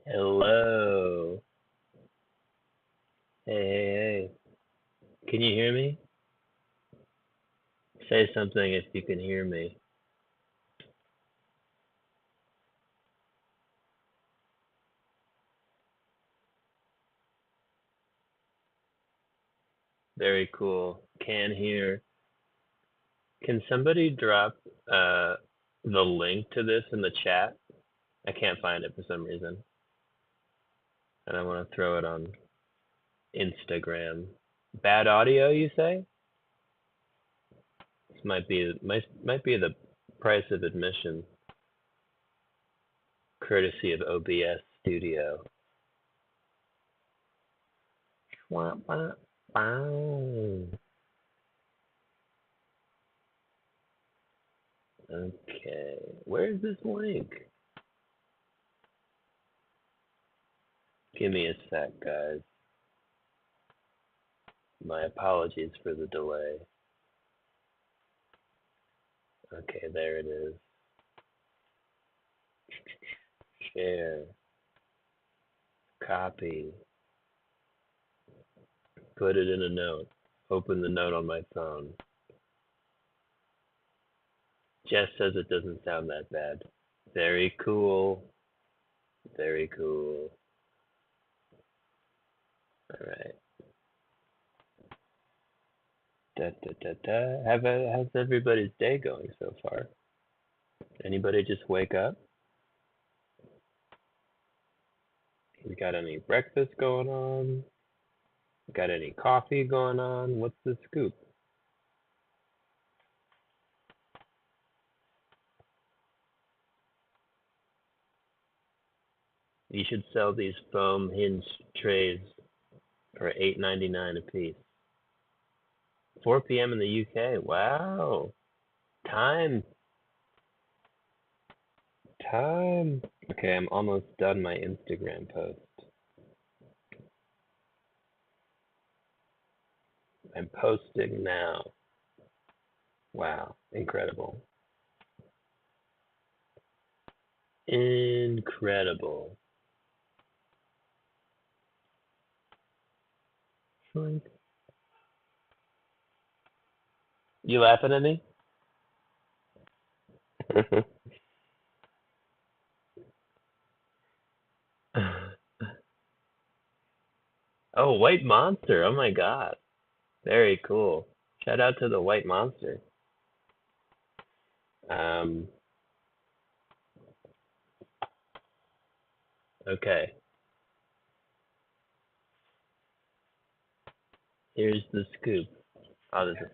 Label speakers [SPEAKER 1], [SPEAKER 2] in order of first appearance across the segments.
[SPEAKER 1] Hello. Hey, hey, hey. Can you hear me? Say something if you can hear me. Very cool. Can hear. Can somebody drop the link to this in the chat? I can't find it for some reason. And I want to throw it on Instagram. Bad audio, you say? This might be the price of admission, courtesy of OBS Studio. Wah, wah, wah. Okay, where's this link? Give me a sec, guys. My apologies for the delay. Okay, there it is. Share. Copy. Put it in a note. Open the note on my phone. Jess says it doesn't sound that bad. Very cool. Very cool. All right. Da, da, da, da. How's everybody's day going so far? Anybody just wake up? You got any breakfast going on? Got any coffee going on? What's the scoop? You should sell these foam hinge trays for $8.99 a piece. 4 p.m. in the UK. Wow. Time. Okay, I'm almost done my Instagram post. I'm posting now. Wow. Incredible. Incredible. You laughing at me? Oh, White Monster. Oh my God. Very cool. Shout out to the White Monster. Okay. Here's the scoop. Oh, this is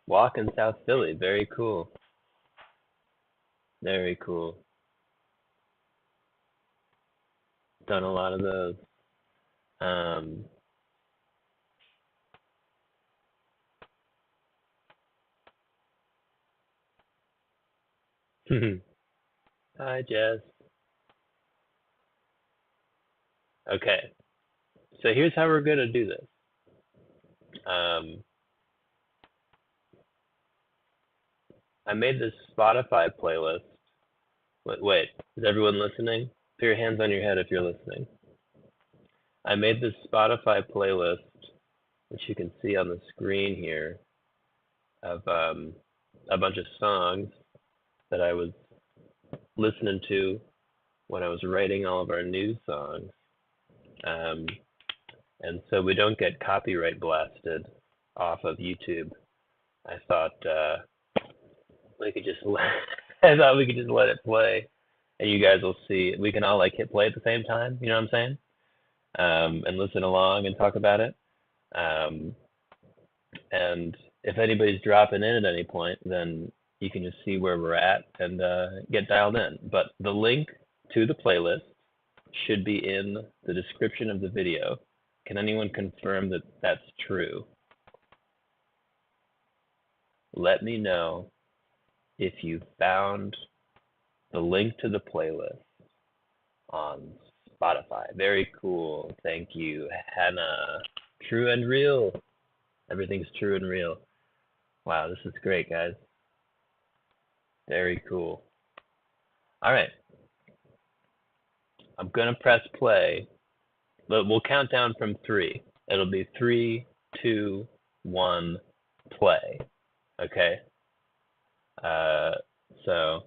[SPEAKER 1] Walk in South Philly. Very cool. Very cool. Done a lot of those. Hi, Jess. Okay. So here's how we're gonna do this. I made this Spotify playlist. Wait, is everyone listening? Put your hands on your head if you're listening. I made this Spotify playlist, which you can see on the screen here, of a bunch of songs that I was listening to when I was writing all of our new songs. And so we don't get copyright blasted off of YouTube. I thought we could just I thought we could just let it play, and you guys will see. We can all like hit play at the same time. You know what I'm saying? And listen along and talk about it. And if anybody's dropping in at any point, then you can just see where we're at and get dialed in. But the link to the playlist should be in the description of the video. Can anyone confirm that that's true? Let me know if you found the link to the playlist on Spotify. Very cool. Thank you, Hannah. True and real. Everything's true and real. Wow, this is great, guys. Very cool. All right. I'm going to press play, but we'll count down from 3. It'll be 3, 2, 1, play. Okay? So,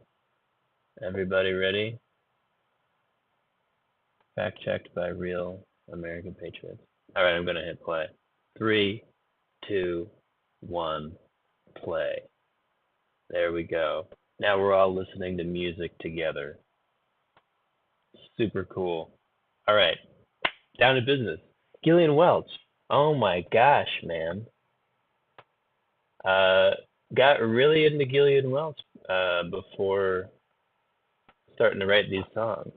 [SPEAKER 1] everybody ready? Fact checked by real American patriots. All right, I'm going to hit play. 3, 2, 1, play. There we go. Now we're all listening to music together. Super cool. All right, down to business. Gillian Welch. Oh my gosh, man. Got really into Gillian Welch before starting to write these songs.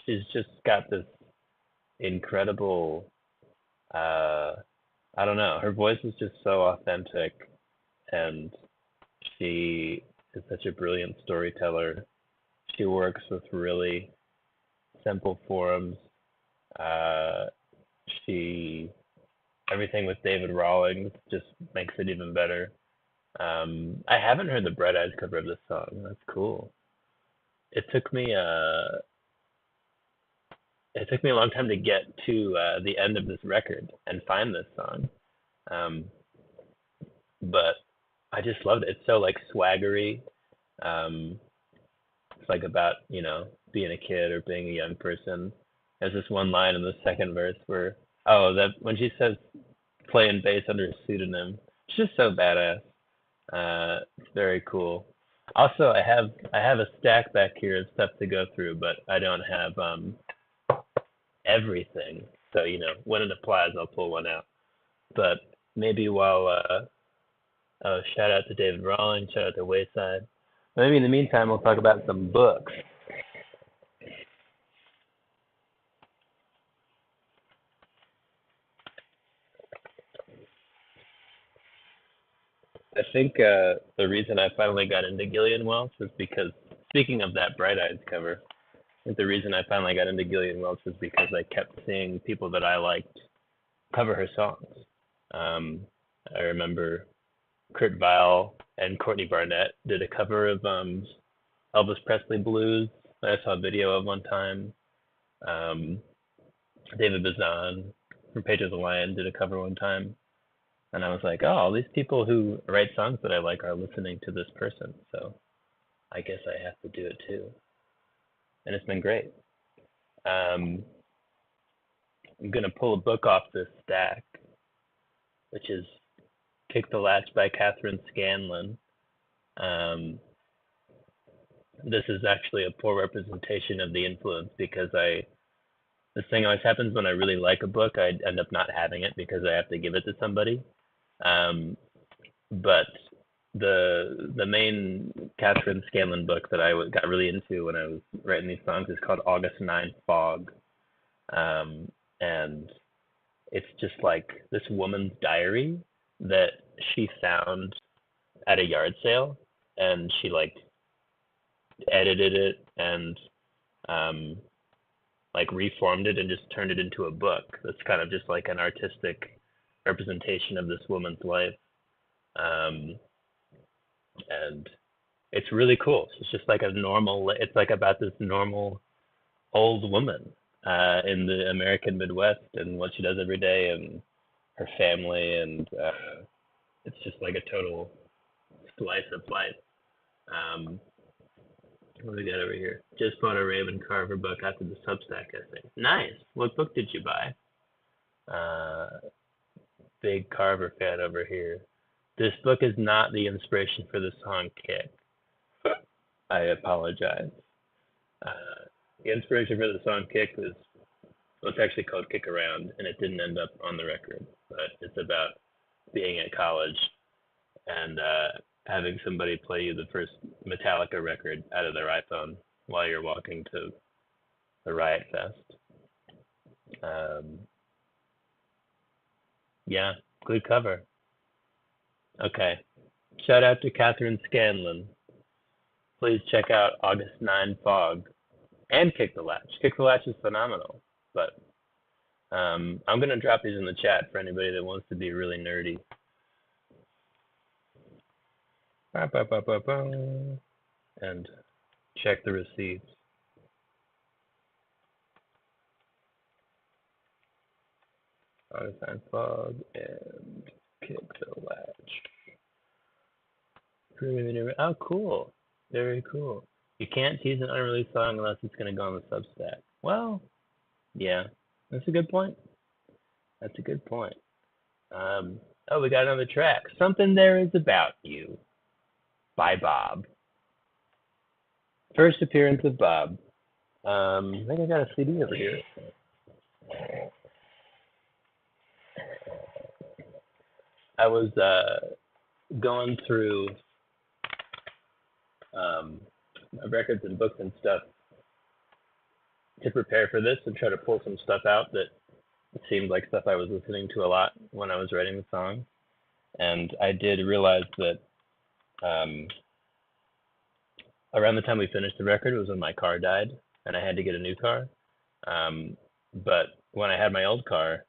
[SPEAKER 1] She's just got this incredible, I don't know, her voice is just so authentic, and she is such a brilliant storyteller. She works with really simple forms. She Everything with David Rawlings just makes it even better. I haven't heard the Bright Eyes cover of this song. That's cool. It took me a long time to get to the end of this record and find this song. But I just loved it. It's so like swaggery. It's like about, being a kid or being a young person. There's this one line in the second verse where, that when she says playing bass under a pseudonym, it's just so badass. It's very cool. Also, I have a stack back here of stuff to go through, but I don't have everything. So, when it applies, I'll pull one out. But maybe while shout out to David Rawlings, shout out to Wayside. Maybe in the meantime, we'll talk about some books. I think the reason I finally got into Gillian Welch was because, speaking of that Bright Eyes cover, I think the reason I finally got into Gillian Welch was because I kept seeing people that I liked cover her songs. I remember Kurt Weill and Courtney Barnett did a cover of Elvis Presley Blues that I saw a video of one time. David Bazan from Page of the Lion did a cover one time. And I was like, all these people who write songs that I like are listening to this person. So I guess I have to do it too. And it's been great. I'm going to pull a book off this stack, which is Kick the Latch by Catherine Scanlon. This is actually a poor representation of the influence because this thing always happens when I really like a book, I end up not having it because I have to give it to somebody. But the main Catherine Scanlon book that I got really into when I was writing these songs is called August 9 Fog. And it's just like this woman's diary that she found at a yard sale, and she like edited it and like reformed it and just turned it into a book that's kind of just like an artistic representation of this woman's life. And it's really cool. It's just like it's like about this normal old woman in the American Midwest and what she does every day and her family, and it's just like a total slice of life. What do we got over here? Just bought a Raymond Carver book after the Substack essay. Nice. What book did you buy? Big Carver fan over here. This book is not the inspiration for the song Kick. I apologize. The inspiration for the song Kick was, well, it's actually called Kick Around, and it didn't end up on the record, but it's about being at college and having somebody play you the first Metallica record out of their iPhone while you're walking to the Riot Fest. Yeah, good cover. Okay. Shout out to Catherine Scanlon. Please check out August 9 Fog and Kick the Latch. Kick the Latch is phenomenal, but I'm going to drop these in the chat for anybody that wants to be really nerdy. Ba, ba, ba, ba, ba. And check the receipts. Unassigned fog and kick the latch. Oh, cool. Very cool. You can't tease an unreleased song unless it's going to go on the Substack. Well, yeah, that's a good point. That's a good point. Oh, we got another track. Something There Is About You by Bob. First appearance of Bob. I think I got a CD over here. I was going through my records and books and stuff to prepare for this and try to pull some stuff out that seemed like stuff I was listening to a lot when I was writing the song. And I did realize that around the time we finished the record was when my car died and I had to get a new car. But when I had my old car,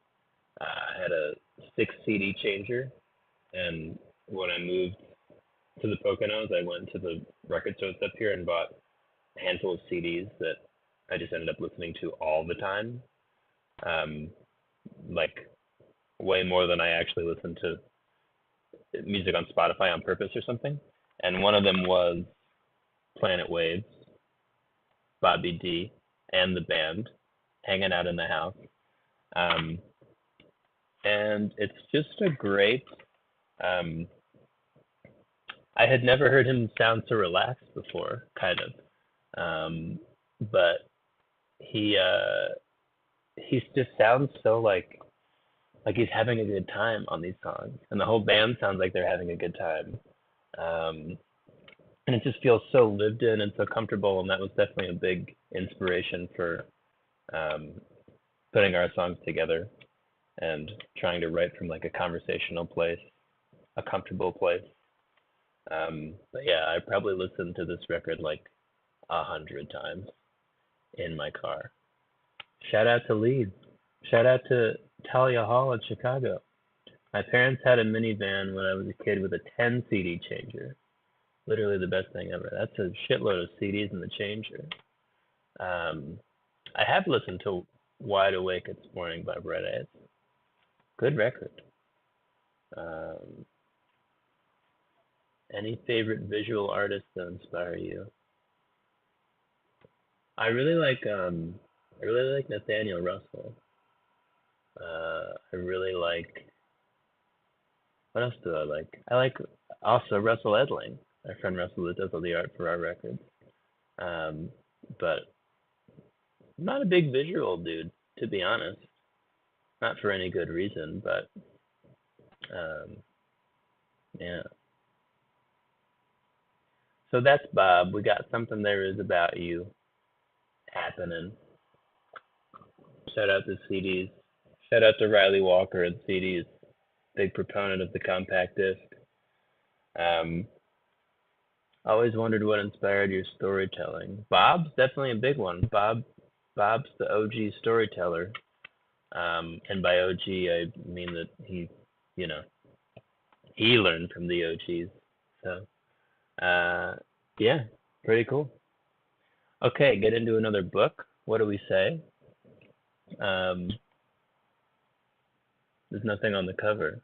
[SPEAKER 1] I had a 6 CD changer. And when I moved to the Poconos, I went to the record stores up here and bought a handful of CDs that I just ended up listening to all the time. Like way more than I actually listened to music on Spotify on purpose or something. And one of them was Planet Waves, Bobby D, and the band hanging out in the house. And it's just a great. I had never heard him sound so relaxed before, kind of. But he just sounds so like he's having a good time on these songs, and the whole band sounds like they're having a good time. And it just feels so lived in and so comfortable, and that was definitely a big inspiration for putting our songs together and trying to write from like a conversational place, a comfortable place. But yeah, I probably listened to this record like 100 times in my car. Shout out to Leeds. Shout out to Talia Hall in Chicago. My parents had a minivan when I was a kid with a 10 CD changer. Literally the best thing ever. That's a shitload of CDs in the changer. I have listened to Wide Awake It's Morning by Brett Ayes. Good record. Any favorite visual artists that inspire you? I really like Nathaniel Russell. I really like. What else do I like? I like also Russell Edling, our friend Russell that does all the art for our records. But I'm not a big visual dude, to be honest. Not for any good reason, but yeah. So that's Bob. We got Something There Is About You happening. Shout out to CDs. Shout out to Riley Walker at CDs. Big proponent of the compact disc. Always wondered what inspired your storytelling. Bob's definitely a big one. Bob's the OG storyteller. And by OG, I mean that he learned from the OGs. So, yeah, pretty cool. Okay, get into another book. What do we say? There's nothing on the cover.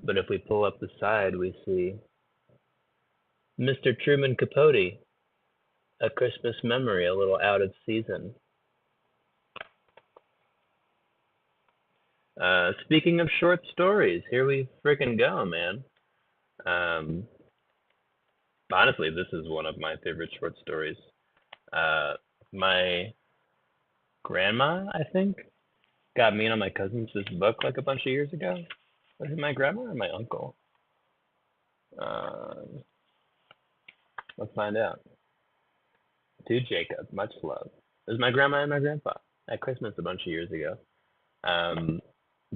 [SPEAKER 1] But if we pull up the side, we see Mr. Truman Capote, A Christmas Memory, a little out of season. Speaking of short stories, here we freaking go, man. Honestly, this is one of my favorite short stories. My grandma, I think, got me and my cousins this book like a bunch of years ago. Was it my grandma or my uncle? Let's find out. To Jacob, much love. It was my grandma and my grandpa at Christmas a bunch of years ago.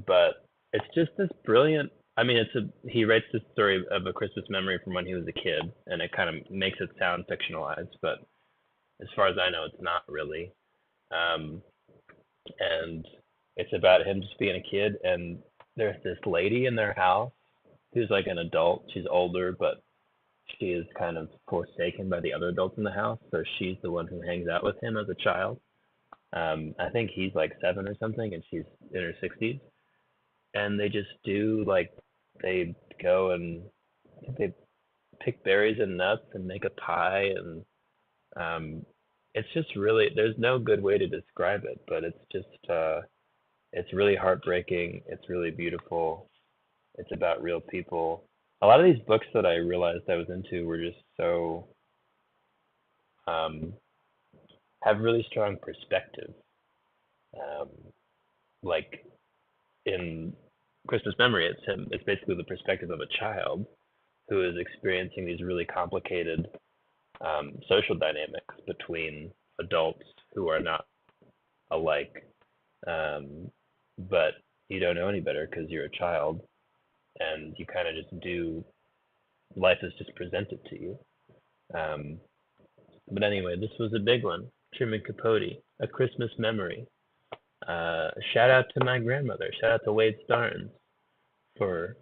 [SPEAKER 1] But it's just this brilliant. I mean, he writes this story of a Christmas memory from when he was a kid, and it kind of makes it sound fictionalized, but as far as I know, it's not really. And it's about him just being a kid, and there's this lady in their house who's like an adult. She's older, but she is kind of forsaken by the other adults in the house, so she's the one who hangs out with him as a child. I think he's like 7 or something, and she's in her 60s, and they just do like they go and they pick berries and nuts and make a pie, and it's just really, there's no good way to describe it, but it's just it's really heartbreaking. It's really beautiful. It's about real people. A lot of these books that I realized I was into were just so have really strong perspective. Um, like in Christmas Memory, it's him. It's basically the perspective of a child who is experiencing these really complicated social dynamics between adults who are not alike. But you don't know any better because you're a child, and you kind of just do. Life is just presented to you. Um, but anyway, this was a big one. Truman Capote, A Christmas Memory. Shout out to my grandmother. Shout out to Wade Starnes for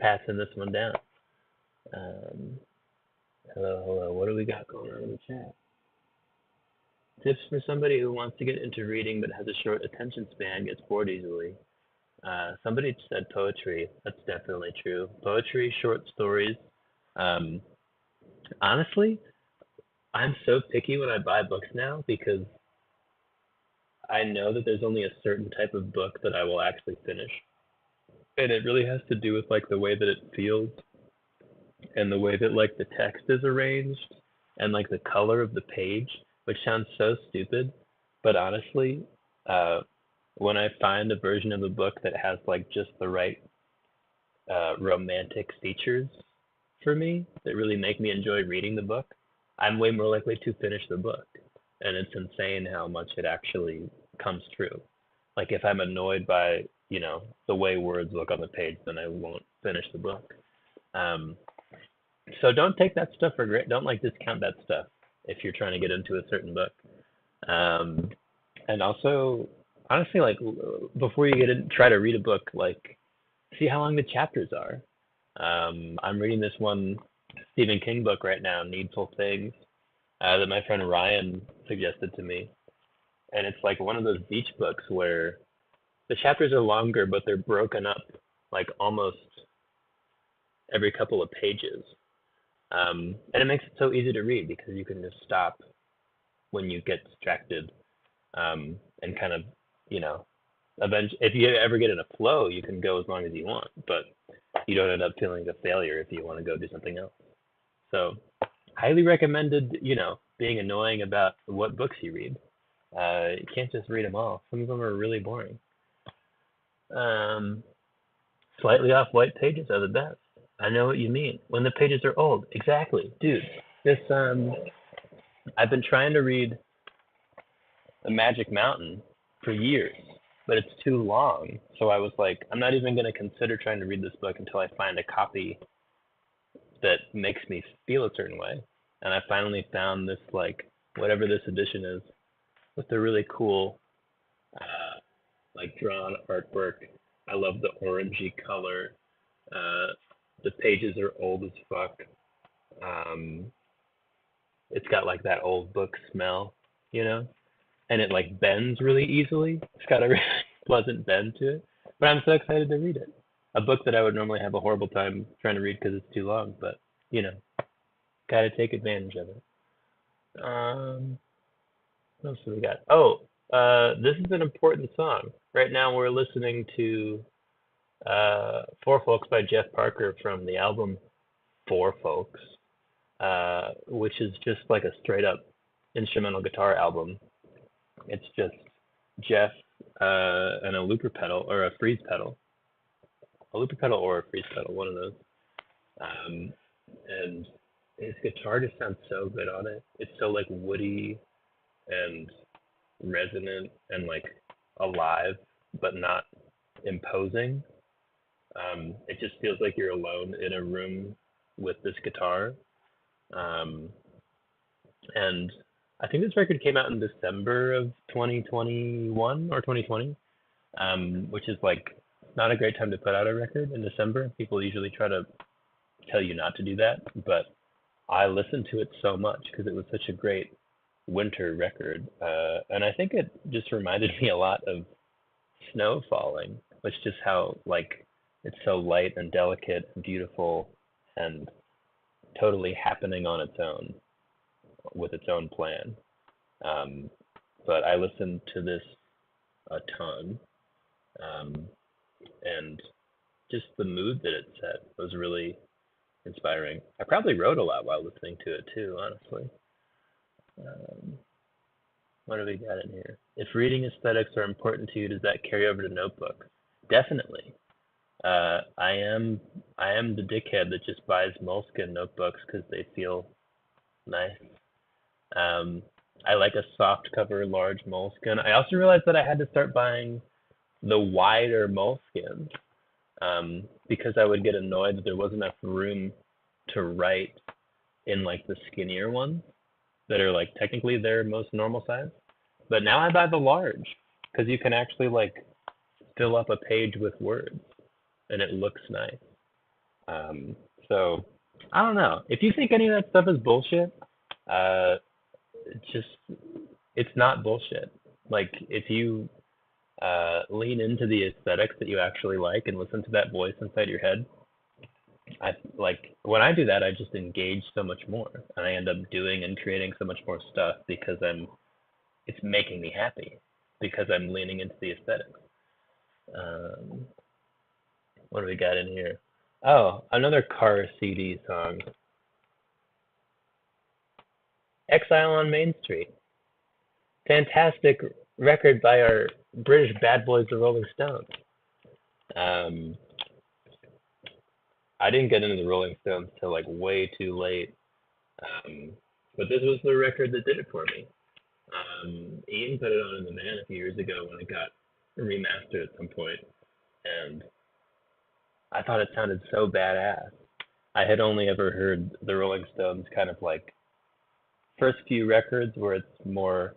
[SPEAKER 1] passing this one down. Hello. What do we got going on in the chat? Tips for somebody who wants to get into reading but has a short attention span, gets bored easily. Somebody said poetry. That's definitely true. Poetry, short stories. Honestly, I'm so picky when I buy books now because I know that there's only a certain type of book that I will actually finish. And it really has to do with like the way that it feels and the way that like the text is arranged and like the color of the page, which sounds so stupid, but honestly, when I find a version of a book that has like just the right romantic features for me that really make me enjoy reading the book, I'm way more likely to finish the book. And it's insane how much it actually comes true. Like if I'm annoyed by, the way words look on the page, then I won't finish the book. So don't take that stuff for granted. Don't like discount that stuff if you're trying to get into a certain book. And also, honestly, like before you get in, try to read a book, like see how long the chapters are. I'm reading this one Stephen King book right now, Needful Things, that my friend Ryan suggested to me. And it's like one of those beach books where the chapters are longer, but they're broken up like almost every couple of pages. And it makes it so easy to read because you can just stop when you get distracted, and kind of, if you ever get in a flow, you can go as long as you want, but you don't end up feeling a failure if you want to go do something else. So highly recommended, being annoying about what books you read. You can't just read them all. Some of them are really boring. Slightly off white pages are the best. I know what you mean. When the pages are old. Exactly. Dude, this, I've been trying to read The Magic Mountain for years, but it's too long. So I was like, I'm not even going to consider trying to read this book until I find a copy that makes me feel a certain way. And I finally found this, like, whatever this edition is, with the really cool, like, drawn artwork. I love the orangey color. The pages are old as fuck. It's got, like, that old book smell, And it, like, bends really easily. It's got a really pleasant bend to it. But I'm so excited to read it. A book that I would normally have a horrible time trying to read because it's too long. But, gotta take advantage of it. What else do we got? Oh, this is an important song. Right now we're listening to Four Folks by Jeff Parker from the album Four Folks, which is just like a straight up instrumental guitar album. It's just Jeff and a looper pedal or a freeze pedal. A looper pedal or a freeze pedal, one of those. And his guitar just sounds so good on it. It's so like woody and resonant and like alive, but not imposing. It just feels like you're alone in a room with this guitar. And I think this record came out in December of 2021 or 2020, which is like not a great time to put out a record in December. People usually try to tell you not to do that, but I listened to it so much because it was such a great winter record. And I think it just reminded me a lot of snow falling, which just how like it's so light and delicate and beautiful and totally happening on its own with its own plan. Um, but I listened to this a ton, um, and just the mood that it set was really inspiring. I probably wrote a lot while listening to it too, honestly. Um, what do we got in here? If reading aesthetics are important to you, does that carry over to notebooks? Definitely. I am the dickhead that just buys moleskin notebooks because they feel nice. Um, I like a soft cover, large moleskin. I also realized that I had to start buying the wider moleskins, because I would get annoyed that there wasn't enough room to write in like the skinnier ones that are like technically their most normal size. But now I buy the large because you can actually like fill up a page with words and it looks nice. Um, so I don't know. If you think any of that stuff is bullshit, uh, just it's not bullshit. Like if you lean into the aesthetics that you actually like and listen to that voice inside your head, I like when I do that, I just engage so much more, and I end up doing and creating so much more stuff because it's making me happy because I'm leaning into the aesthetics. Um, what do we got in here? Oh, another car CD song, "Exile on Main Street." Fantastic record by our British bad boys, the Rolling Stones. Um, I didn't get into the Rolling Stones till like way too late, um, but this was the record that did it for me. Ian put it on in the Man a few years ago when it got remastered at some point, and I thought it sounded so badass. I had only ever heard the Rolling Stones kind of like first few records where it's more,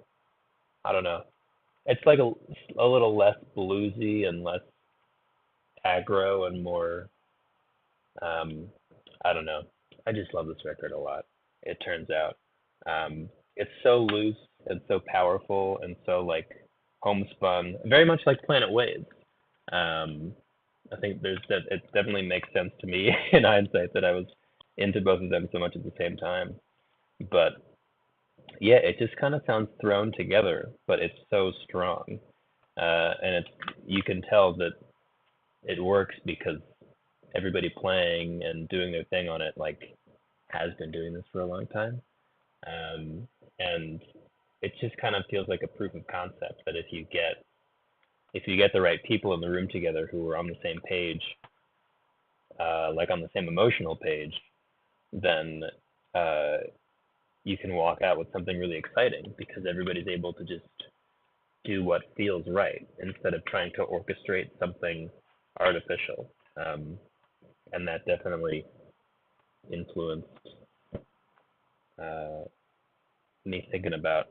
[SPEAKER 1] I don't know, it's like a little less bluesy and less aggro and more, um, I don't know. I just love this record a lot. It turns out, it's so loose and so powerful and so like homespun, very much like Planet Waves. Um, I think there's that. It definitely makes sense to me in hindsight that I was into both of them so much at the same time. But yeah, it just kind of sounds thrown together, but it's so strong, and it's you can tell that it works because everybody playing and doing their thing on it like has been doing this for a long time, and it just kind of feels like a proof of concept that if you get the right people in the room together who are on the same page, like on the same emotional page, then uh, you can walk out with something really exciting because everybody's able to just do what feels right instead of trying to orchestrate something artificial. And that definitely influenced uh, me thinking about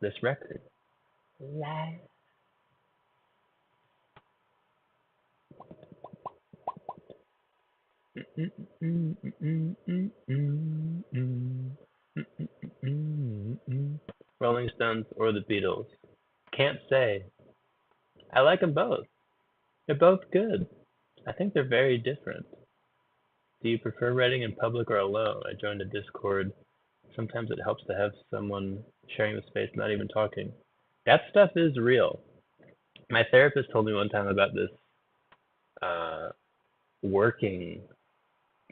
[SPEAKER 1] this record. Live. Rolling Stones or the Beatles? Can't say. I like them both. They're both good. I think they're very different. Do you prefer writing in public or alone? I joined a Discord. Sometimes it helps to have someone sharing the space, not even talking. That stuff is real. My therapist told me one time about this uh, working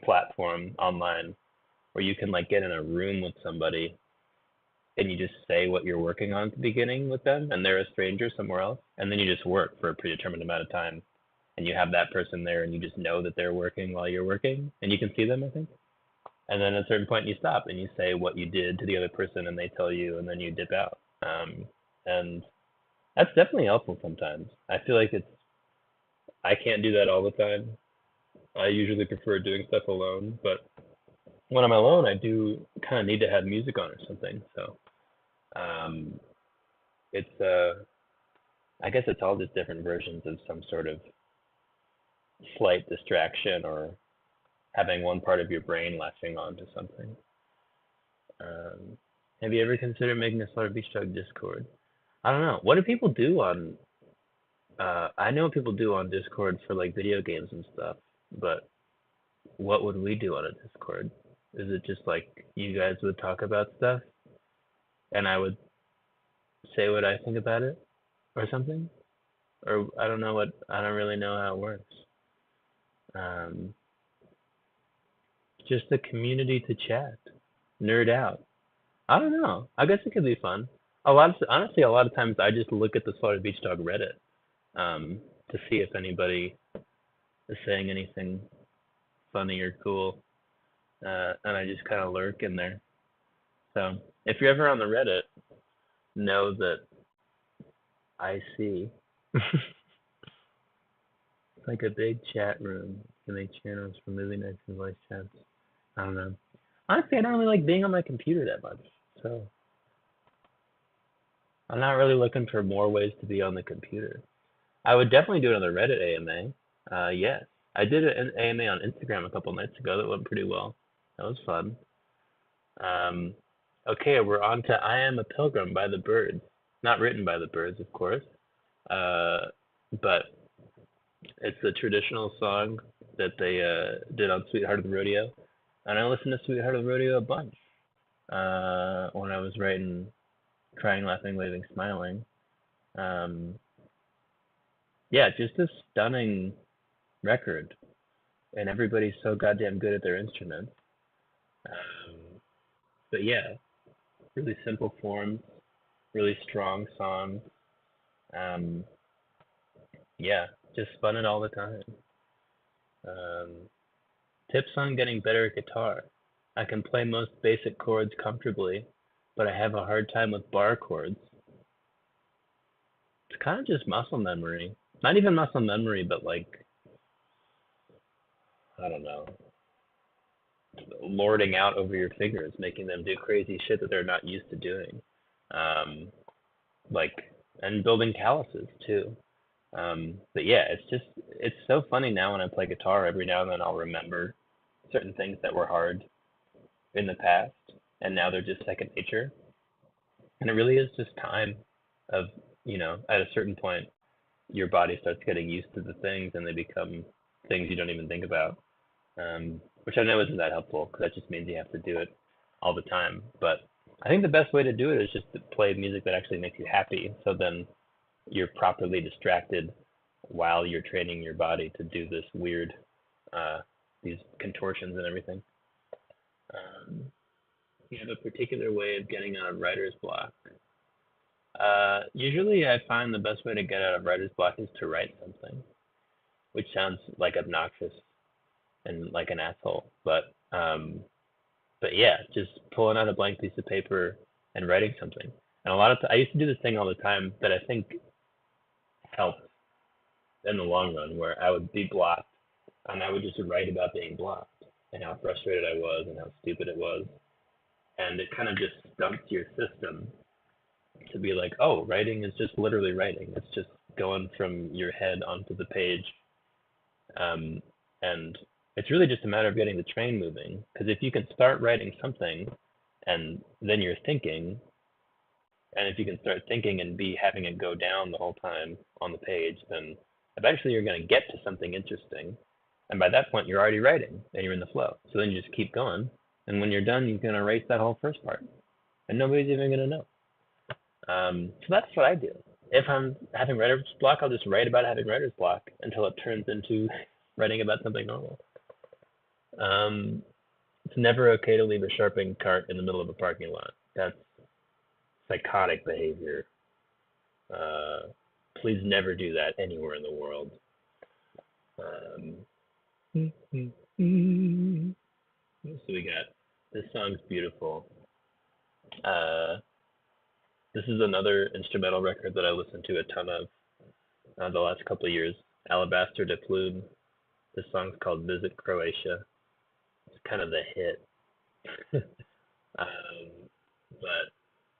[SPEAKER 1] platform online where you can like get in a room with somebody and you just say what you're working on at the beginning with them and they're a stranger somewhere else and then you just work for a predetermined amount of time and you have that person there and you just know that they're working while you're working and you can see them, I think. And then at a certain point you stop and you say what you did to the other person and they tell you and then you dip out. And that's definitely helpful sometimes. I feel like I can't do that all the time. I usually prefer doing stuff alone, but when I'm alone, I do kind of need to have music on or something. So um, it's I guess it's all just different versions of some sort of slight distraction or having one part of your brain latching on to something. Have you ever considered making a Slaughter Beach Dog Discord? I don't know. What do people do on? I know what people do on Discord for like video games and stuff, but what would we do on a Discord? Is it just like you guys would talk about stuff, and I would say what I think about it, or something? Or I don't know what. I don't really know how it works. Um, just a community to chat, nerd out. I don't know. I guess it could be fun. Honestly, a lot of times I just look at the Slaughter Beach Dog Reddit, to see if anybody is saying anything funny or cool, and I just kind of lurk in there. So if you're ever on the Reddit, know that I see. It's like a big chat room. You can make channels for movie nights and voice chats. I don't know. Honestly, I don't really like being on my computer that much, so I'm not really looking for more ways to be on the computer. I would definitely do another Reddit AMA. Yes. I did an AMA on Instagram a couple nights ago that went pretty well. That was fun. Okay, we're on to I Am a Pilgrim by the Byrds. Not written by the Byrds, of course, but it's a traditional song that they did on Sweetheart of the Rodeo. And I listened to Sweetheart of the Rodeo a bunch when I was writing Crying, Laughing, Waving, Smiling. Yeah, just a stunning record, and everybody's so goddamn good at their instruments. Um, but yeah, really simple forms, really strong songs. Um, yeah, just fun it all the time. Um, Tips on getting better at guitar. I can play most basic chords comfortably, but I have a hard time with bar chords. It's kind of just muscle memory. Not even muscle memory, but like, I don't know, lording out over your fingers, making them do crazy shit that they're not used to doing. Um, like, and building calluses too. But yeah, it's so funny now when I play guitar. Every now and then I'll remember certain things that were hard in the past, and now they're just second nature. And it really is just time of, at a certain point, your body starts getting used to the things and they become things you don't even think about. Which I know isn't that helpful because that just means you have to do it all the time. But I think the best way to do it is just to play music that actually makes you happy. So then you're properly distracted while you're training your body to do this weird, these contortions and everything. Um, you have a particular way of getting out of writer's block. Usually I find the best way to get out of writer's block is to write something, which sounds like obnoxious and like an asshole, but yeah, just pulling out a blank piece of paper and writing something. And I used to do this thing all the time that I think helped in the long run, where I would be blocked and I would just write about being blocked and how frustrated I was and how stupid it was. And it kind of just stumps your system to be like, oh, writing is just literally writing. It's just going from your head onto the page. And it's really just a matter of getting the train moving. Because if you can start writing something and then you're thinking, and if you can start thinking and be having it go down the whole time on the page, then eventually you're going to get to something interesting. And by that point, you're already writing and you're in the flow. So then you just keep going. And when you're done, you're going to erase that whole first part. And nobody's even going to know. So that's what I do. If I'm having writer's block, I'll just write about having writer's block until it turns into writing about something normal. It's never okay to leave a shopping cart in the middle of a parking lot. That's psychotic behavior. Please never do that anywhere in the world. So we got, this song's beautiful. This is another instrumental record that I listened to a ton of the last couple of years. Alabaster de Plume. This song's called Visit Croatia. It's kind of the hit. But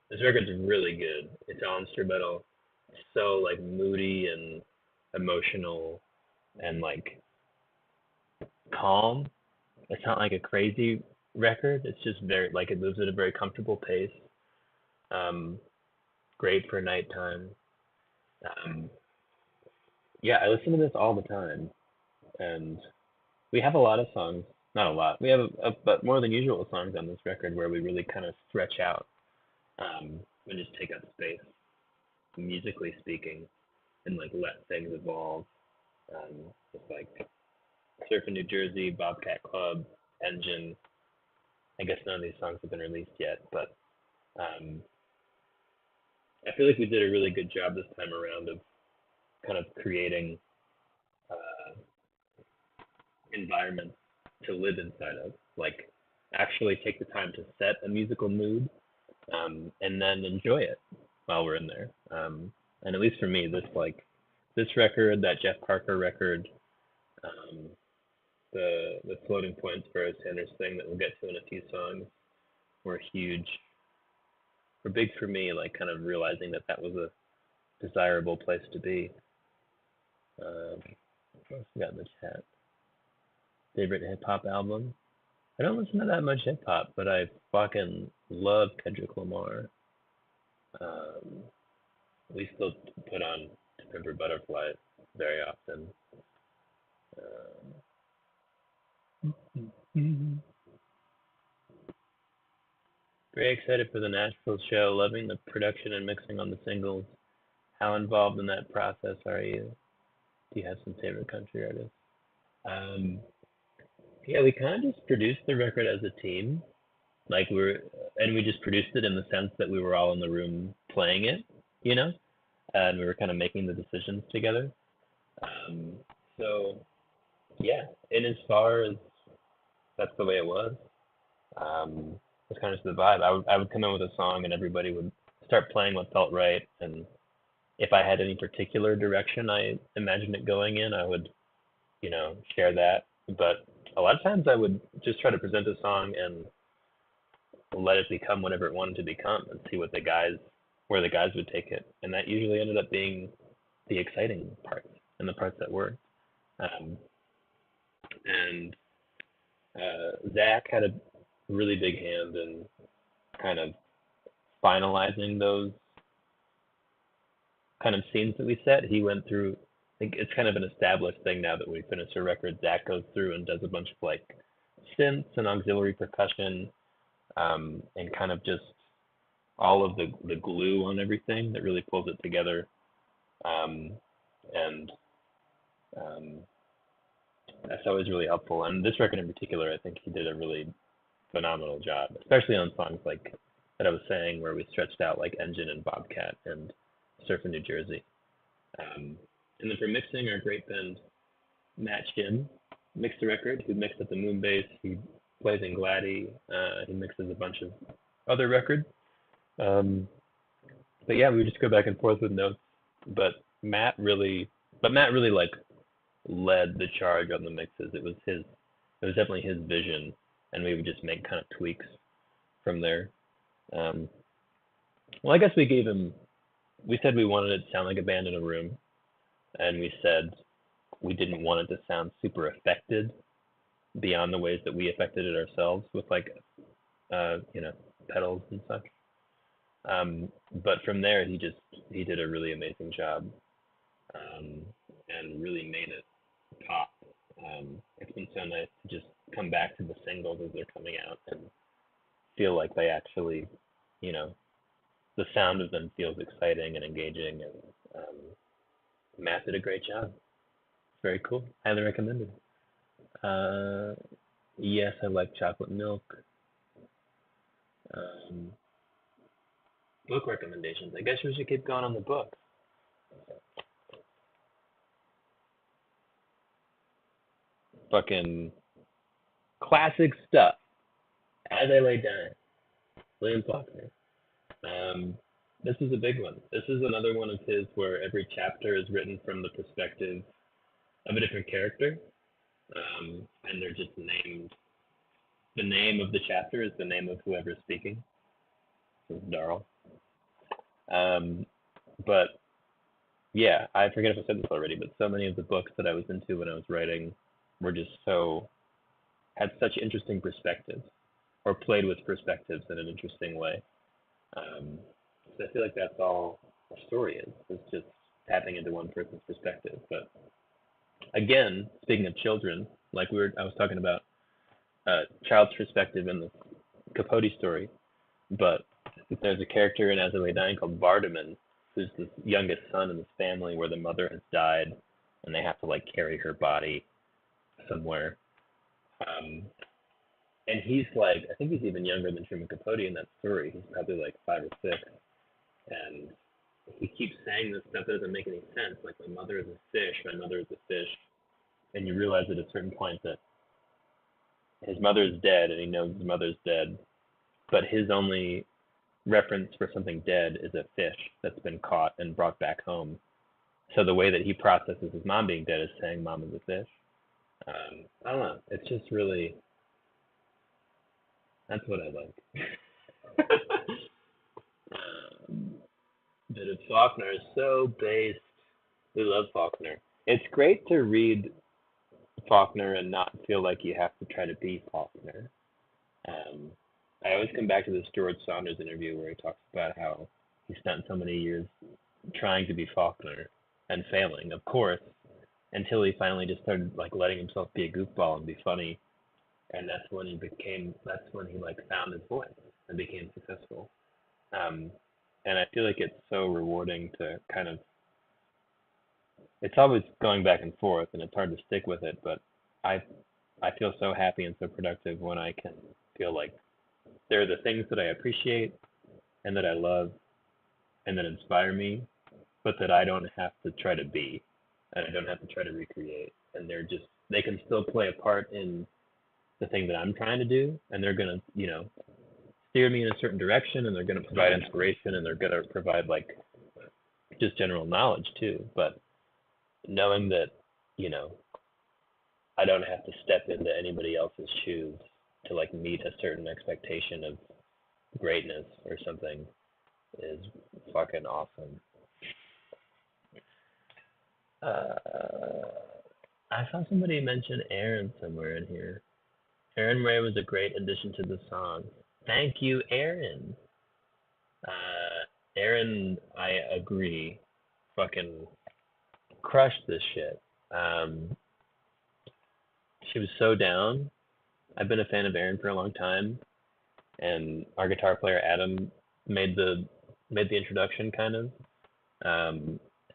[SPEAKER 1] this record's really good. It's all instrumental. It's so like moody and emotional and like calm. It's not like a crazy record. It's just very like it moves at a very comfortable pace. Um, Great for nighttime. Um, yeah, I listen to this all the time, and we have a lot of songs. Not a lot. We have but more than usual songs on this record where we really kind of stretch out and just take up space, musically speaking, and like let things evolve. Just like Surfing New Jersey, Bobcat Club, Engine. I guess none of these songs have been released yet, but um, I feel like we did a really good job this time around of kind of creating uh, environments to live inside of. Like, actually take the time to set a musical mood and then enjoy it while we're in there. And at least for me, this record, that Jeff Parker record, um, the Floating Points Burroughs Sanders thing that we'll get to in a few songs were huge, were big for me. Like kind of realizing that that was a desirable place to be. What else we got in the chat? Favorite hip hop album? I don't listen to that much hip hop, but I fucking love Kendrick Lamar. Um, we still put on To Pimp a Butterfly very often. Very excited for the Nashville show. Loving the production and mixing on the singles. How involved in that process are you? Do you have some favorite country artists? Um, yeah, we kind of just produced the record as a team. Like and we just produced it in the sense that we were all in the room playing it, you know, and we were kind of making the decisions together. Um, so yeah, and as far as that's the way it was, um, it's kind of just the vibe. I would come in with a song and everybody would start playing what felt right, and if I had any particular direction I imagined it going in, I would, share that. But a lot of times I would just try to present a song and let it become whatever it wanted to become and see where the guys would take it. And that usually ended up being the exciting parts and the parts that worked. Um, and Zach had a really big hand in kind of finalizing those kind of scenes that we set. He went through, I think it's kind of an established thing now that we finish a record. Zach goes through and does a bunch of like synths and auxiliary percussion, and kind of just all of the glue on everything that really pulls it together. Um, and um, that's always really helpful. And this record in particular, I think he did a really phenomenal job, especially on songs like that I was saying where we stretched out like Engine and Bobcat and Surfing New Jersey. And then for mixing, our great friend Matt Shim mixed the record. He mixed at the Moonbase. He plays in Gladdy. He mixes a bunch of other records. Um, but yeah, we would just go back and forth with notes. But Matt really, like led the charge on the mixes. It was his. It was definitely his vision, and we would just make kind of tweaks from there. Um, well, I guess we gave him. We said we wanted it to sound like a band in a room, and we said we didn't want it to sound super affected beyond the ways that we affected it ourselves with like pedals and such. But from there, he did a really amazing job, and really made it pop. It's been so nice to just come back to the singles as they're coming out and feel like they actually, you know, the sound of them feels exciting and engaging, and Matt did a great job. Very cool. Highly recommended. Uh, yes, I like chocolate milk. Um, Book recommendations. I guess we should keep going on the books. Fucking classic stuff. As I Lay Dying. William Faulkner. This is a big one. This is another one of his where every chapter is written from the perspective of a different character, and they're just named. The name of the chapter is the name of whoever's speaking. This is Darl. But yeah, I forget if I said this already, but so many of the books that I was into when I was writing were just so had such interesting perspectives, or played with perspectives in an interesting way. So I feel like that's all a story is. It's just tapping into one person's perspective. But again, speaking of children, like I was talking about child's perspective in the Capote story, but there's a character in As I Lay Dying called Vardaman, who's the youngest son in this family where the mother has died, and they have to like carry her body somewhere. Um, and he's like, I think he's even younger than Truman Capote in that story. He's probably like 5 or 6, and he keeps saying this stuff that doesn't make any sense. Like, my mother is a fish, my mother is a fish, and you realize at a certain point that his mother is dead, and he knows his mother's dead, but his only reference for something dead is a fish that's been caught and brought back home. So the way that he processes his mom being dead is saying mom is a fish. I don't know. It's just really, that's what I like. But Faulkner is so based. We love Faulkner. It's great to read Faulkner and not feel like you have to try to be Faulkner. I always come back to this George Saunders interview where he talks about how he spent so many years trying to be Faulkner and failing, of course, until he finally just started like letting himself be a goofball and be funny, and that's when he like found his voice and became successful. And I feel like it's so rewarding to kind of, it's always going back and forth and it's hard to stick with it, but I feel so happy and so productive when I can feel like there are the things that I appreciate and that I love and that inspire me, but that I don't have to try to be and I don't have to try to recreate. And they can still play a part in the thing that I'm trying to do, and they're going to, steer me in a certain direction, and they're going to provide inspiration, and they're going to provide like just general knowledge too. But knowing that, I don't have to step into anybody else's shoes to like meet a certain expectation of greatness or something is fucking awesome. I saw somebody mention Aaron somewhere in here. Aaron Ray was a great addition to the song. Thank you, Aaron. Aaron, I agree, fucking crushed this shit. She was so down. I've been a fan of Aaron for a long time, and our guitar player Adam made the introduction kind of,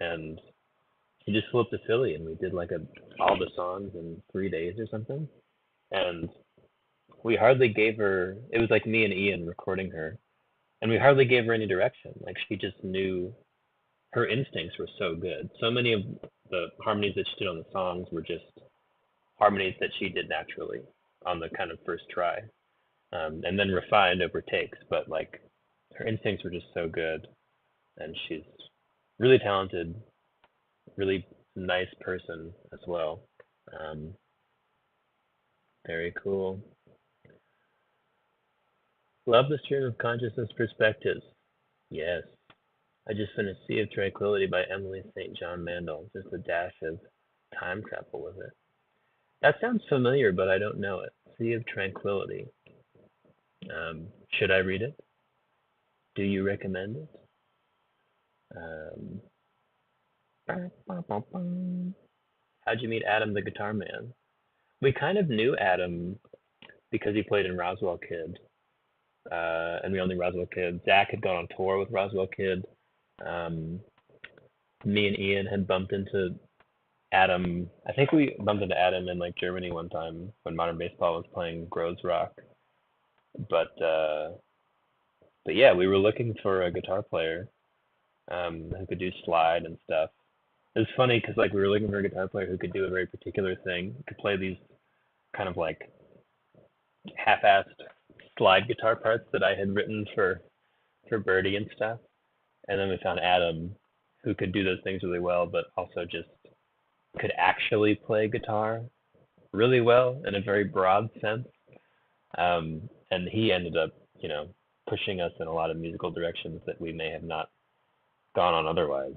[SPEAKER 1] and he just flew up to Philly, and we did like all the songs in 3 days or something, and we hardly gave her. It was like me and Ian recording her, and we hardly gave her any direction. Like, she just knew. Her instincts were so good. So many of the harmonies that she did on the songs were just harmonies that she did naturally on the kind of first try, and then refined over takes. But like, her instincts were just so good, and she's really talented, really nice person as well. Very cool. Love the stream of consciousness perspectives. Yes. I just finished Sea of Tranquility by Emily St. John Mandel. Just a dash of time travel with it. That sounds familiar, but I don't know it. Sea of Tranquility. Should I read it? Do you recommend it? How'd you meet Adam the Guitar Man? We kind of knew Adam because he played in Roswell Kid. And we all knew Roswell Kid. Zach had gone on tour with Roswell Kid. Me and Ian had bumped into Adam. I think we bumped into Adam in like Germany one time when Modern Baseball was playing Grows Rock. But yeah, we were looking for a guitar player who could do slide and stuff. It was funny because like we were looking for a guitar player who could do a very particular thing, could play these kind of like half-assed slide guitar parts that I had written for Birdie and stuff. And then we found Adam, who could do those things really well, but also just could actually play guitar really well in a very broad sense. And he ended up, pushing us in a lot of musical directions that we may have not gone on otherwise.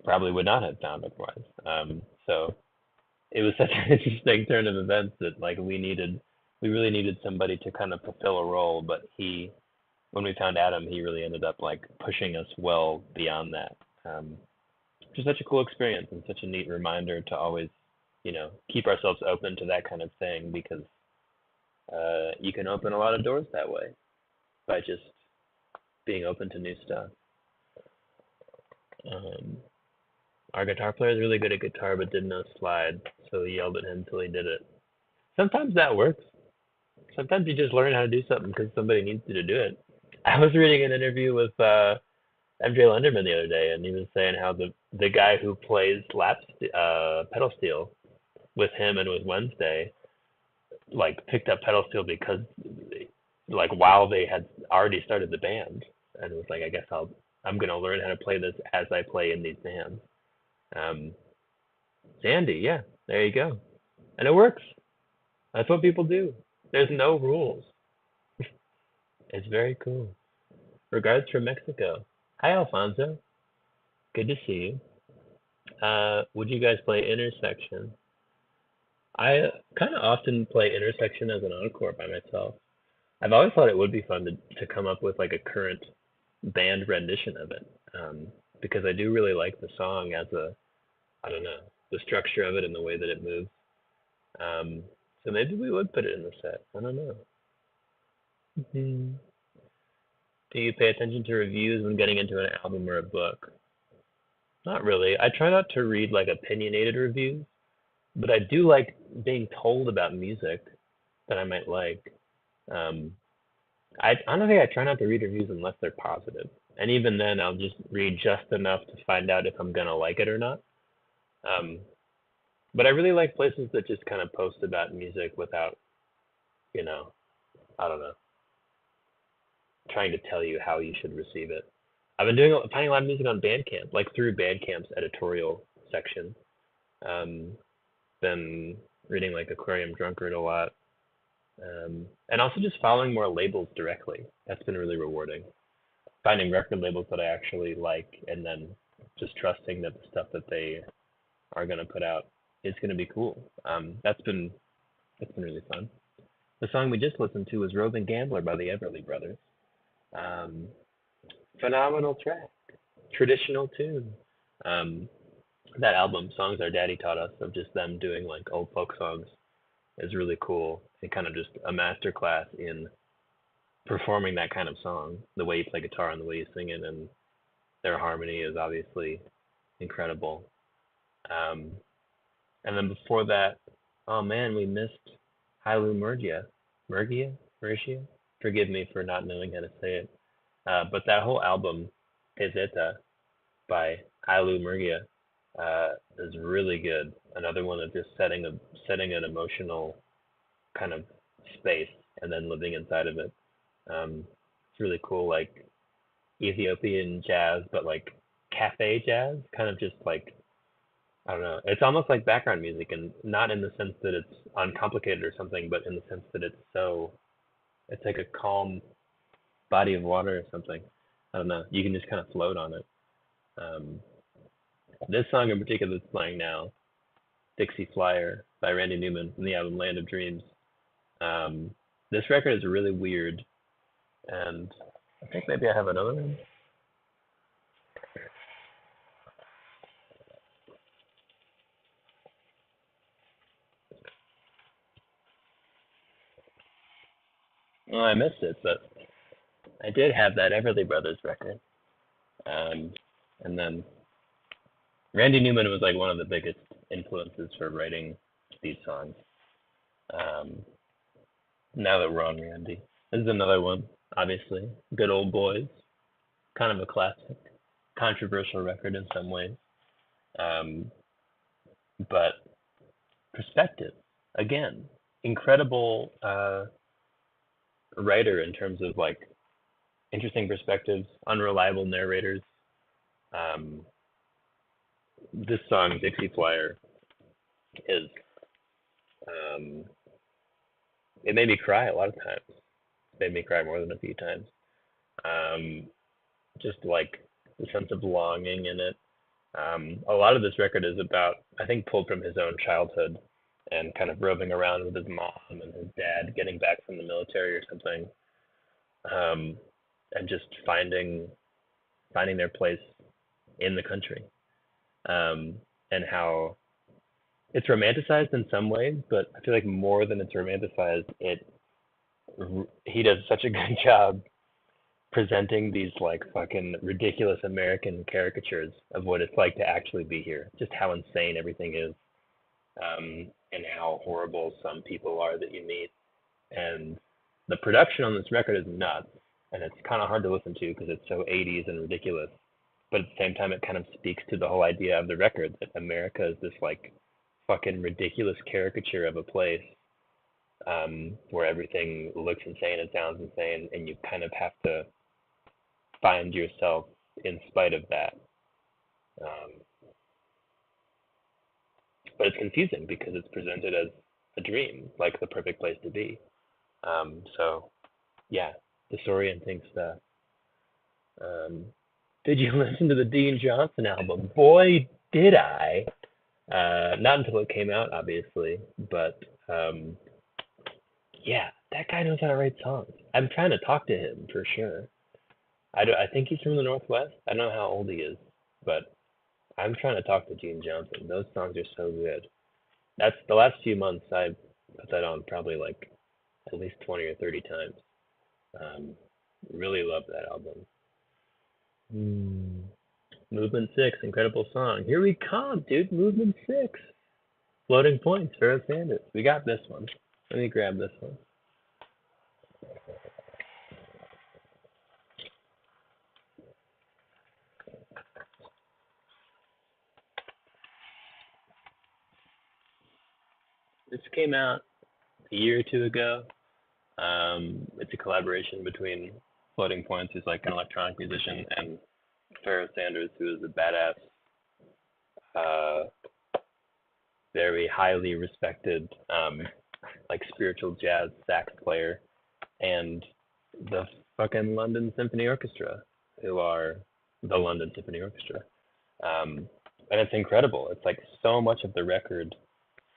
[SPEAKER 1] Probably would not have found otherwise. So it was such an interesting turn of events that like we needed we really needed somebody to kind of fulfill a role, but when we found Adam, he really ended up like pushing us well beyond that. Which is such a cool experience and such a neat reminder to always, keep ourselves open to that kind of thing because you can open a lot of doors that way by just being open to new stuff. Our guitar player is really good at guitar but didn't know slide, so he yelled at him until he did it. Sometimes that works. Sometimes you just learn how to do something because somebody needs you to do it. I was reading an interview with MJ Lenderman the other day, and he was saying how the guy who plays pedal steel with him and with Wednesday, like picked up pedal steel because, like, while they had already started the band, and was like, I guess I'm gonna learn how to play this as I play in these bands. Sandy, yeah, there you go, and it works. That's what people do. There's no rules. It's very cool. Regards from Mexico. Hi, Alfonso. Good to see you. Would you guys play Intersection? I kind of often play Intersection as an encore by myself. I've always thought it would be fun to come up with like a current band rendition of it, because I do really like the song as I don't know, the structure of it and the way that it moves. So maybe we would put it in the set. I don't know. Mhm. Do you pay attention to reviews when getting into an album or a book? Not really. I try not to read like opinionated reviews, but I do like being told about music that I might like. Um, I honestly I try not to read reviews unless they're positive, and even then I'll just read just enough to find out if I'm gonna like it or not. Um, but I really like places that just kind of post about music without, you know, I don't know, trying to tell you how you should receive it. I've been finding a lot of music on Bandcamp, like through Bandcamp's editorial section. Um, been reading like Aquarium Drunkard a lot, and also just following more labels directly. That's been really rewarding. Finding record labels that I actually like, and then just trusting that the stuff that they are gonna put out is gonna be cool. That's been really fun. The song we just listened to was "Roving Gambler" by the Everly Brothers. Um, Phenomenal track, traditional tune. Um, that album, "Songs Our Daddy Taught Us," of just them doing like old folk songs, is really cool and kind of just a master class in performing that kind of song. The way you play guitar and the way you sing it, and their harmony is obviously incredible. Um, and then before that, oh man, we missed Hailu Murgia. Murgia? Murgia? Forgive me for not knowing how to say it. But that whole album, Peseta, by Hailu Murgia, is really good. Another one of just setting an emotional kind of space and then living inside of it. It's really cool, like Ethiopian jazz, but like cafe jazz, kind of just like I don't know. It's almost like background music, and not in the sense that it's uncomplicated or something, but in the sense that it's like a calm body of water or something. I don't know. You can just kind of float on it. Um, this song in particular that's playing now, Dixie Flyer by Randy Newman from the album Land of Dreams. Um, this record is really weird, and I think maybe I have another one. Oh, I missed it, but I did have that Everly Brothers record. Um, and then Randy Newman was like one of the biggest influences for writing these songs. Um, now that we're on Randy, this is another one, obviously. Good Old Boys, kind of a classic, controversial record in some ways. Um, but perspective, again, incredible writer in terms of like interesting perspectives, unreliable narrators. Um, this song, Dixie Flyer, is um, it made me cry a lot of times. It made me cry more than a few times. Um, just like the sense of longing in it. A lot of this record is about, I think, pulled from his own childhood and kind of roving around with his mom and his dad getting back from the military or something, and just finding their place in the country, and how it's romanticized in some ways, but I feel like more than it's romanticized, he does such a good job presenting these like fucking ridiculous American caricatures of what it's like to actually be here, just how insane everything is, and how horrible some people are that you meet. And the production on this record is nuts, and it's kind of hard to listen to because it's so 80s and ridiculous. But at the same time, it kind of speaks to the whole idea of the record that America is this like fucking ridiculous caricature of a place, where everything looks insane and sounds insane, and you kind of have to find yourself in spite of that. But it's confusing because it's presented as a dream, like the perfect place to be. So, yeah, disorienting stuff. Did you listen to the Dean Johnson album? Boy, did I. Not until it came out, obviously, but yeah, that guy knows how to write songs. I'm trying to talk to him for sure. I think he's from the Northwest. I don't know how old he is, but I'm trying to talk to Gene Johnson. Those songs are so good. That's the last few months I put that on probably like at least 20 or 30 times. Really love that album. Movement 6, incredible song. Here we come, dude. Movement 6. Floating Points, Pharoah Sanders. We got this one. Let me grab this one. This came out a year or two ago. It's a collaboration between Floating Points, who's like an electronic musician, and Pharoah Sanders, who is a badass, very highly respected, like spiritual jazz sax player, and the fucking London Symphony Orchestra, who are the London Symphony Orchestra. And it's incredible. It's like so much of the record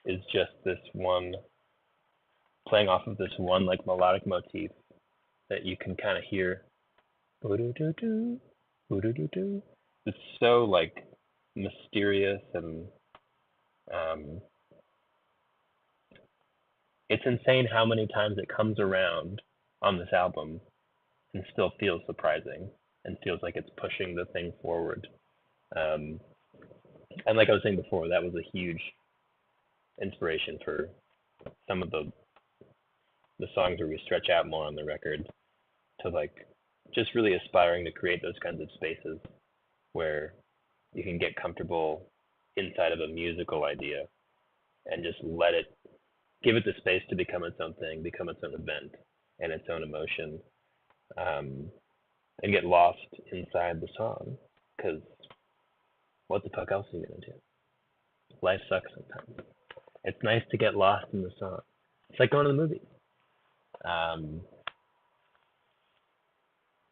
[SPEAKER 1] is just this one, playing off of this one like melodic motif that you can kind of hear. It's so like mysterious, and it's insane how many times it comes around on this album and still feels surprising and feels like it's pushing the thing forward. And like I was saying before, that was a huge inspiration for some of the songs where we stretch out more on the record, to like just really aspiring to create those kinds of spaces where you can get comfortable inside of a musical idea and just give it the space to become its own thing, become its own event and its own emotion, and get lost inside the song. Because what the fuck else are you gonna do? Life sucks sometimes. It's nice to get lost in the song. It's like going to the movies.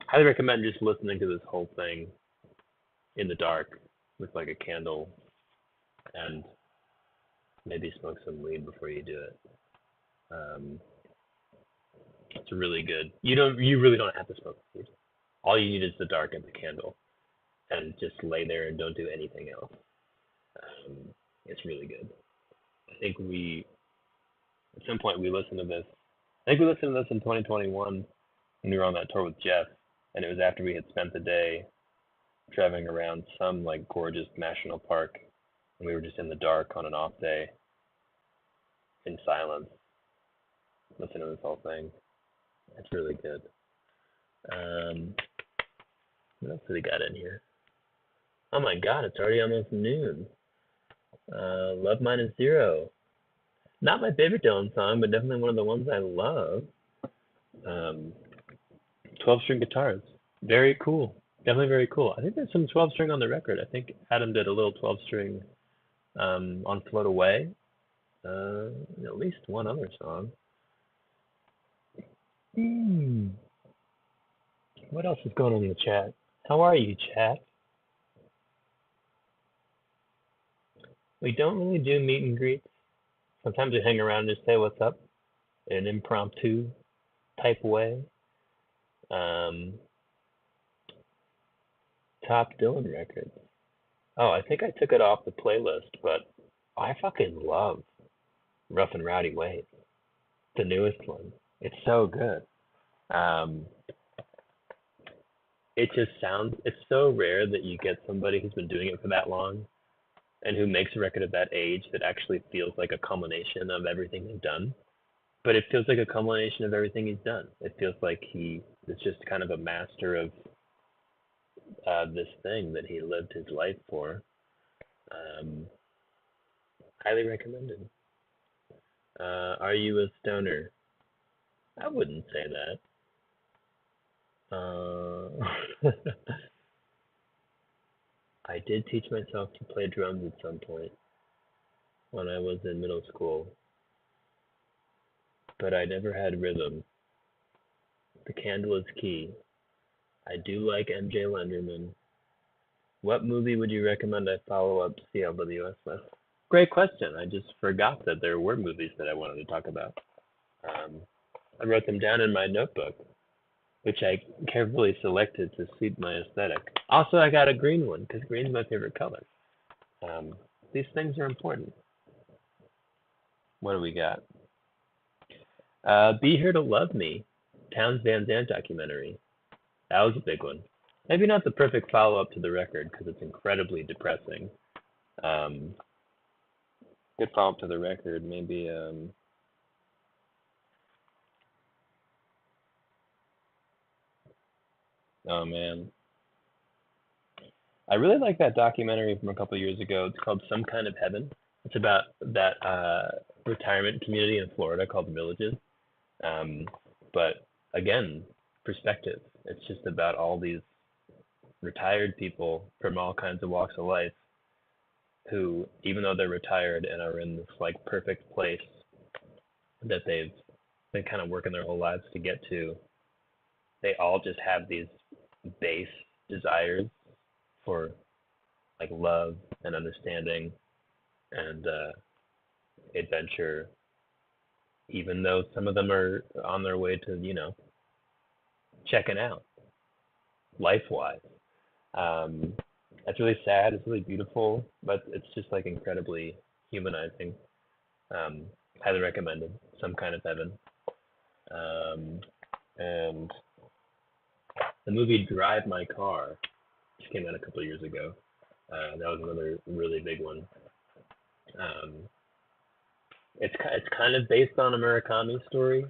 [SPEAKER 1] Highly recommend just listening to this whole thing in the dark with like a candle, and maybe smoke some weed before you do it. It's really good. You really don't have to smoke weed. All you need is the dark and the candle, and just lay there and don't do anything else. It's really good. I think at some point we listened to this. I think we listened to this in 2021 when we were on that tour with Jeff, and it was after we had spent the day driving around some like gorgeous national park, and we were just in the dark on an off day, in silence, listening to this whole thing. It's really good. What else do we got in here? Oh my god, it's already almost noon. Love Minus Zero. Not my favorite Dylan song, but definitely one of the ones I love. 12-string guitars. Very cool. Definitely very cool. I think there's some 12-string on the record. I think Adam did a little 12-string on Float Away. At least one other song. What else is going on in the chat? How are you, chat? We don't really do meet and greets Sometimes we hang around and just say what's up in an impromptu type way. Um, Top Dylan records. Oh, I think I took it off the playlist, but I fucking love Rough and Rowdy Ways, the newest one. It's so good. Um, it just sounds, it's so rare that you get somebody who's been doing it for that long and who makes a record of that age that actually feels like a culmination of everything they've done. But it feels like a culmination of everything he's done. It feels like he is just kind of a master of this thing that he lived his life for. Um, Highly recommended. Are you a stoner? I wouldn't say that. I did teach myself to play drums at some point when I was in middle school, but I never had rhythm. The candle is key. I do like MJ Lenderman. What movie would you recommend I follow up CLWS with? Great question. I just forgot that there were movies that I wanted to talk about. Um, I wrote them down in my notebook, which I carefully selected to suit my aesthetic. Also, I got a green one because green's my favorite color. Um, these things are important. What do we got? Be Here to Love Me, Towns Van Zandt documentary. That was a big one. Maybe not the perfect follow up to the record because it's incredibly depressing. Um, Good follow up to the record. Maybe. Oh man, I really like that documentary from a couple of years ago. It's called Some Kind of Heaven. It's about that retirement community in Florida called Villages. Um, but again, perspective. It's just about all these retired people from all kinds of walks of life who, even though they're retired and are in this like perfect place that they've been kind of working their whole lives to get to, they all just have these base desires for like love and understanding and adventure, even though some of them are on their way to, checking out life wise. Um, it's really sad, it's really beautiful, but it's just like incredibly humanizing. Um, Highly recommended. Some Kind of Heaven. Um, and the movie Drive My Car, which came out a couple of years ago. That was another really big one. Um, it's kind of based on Americana's story,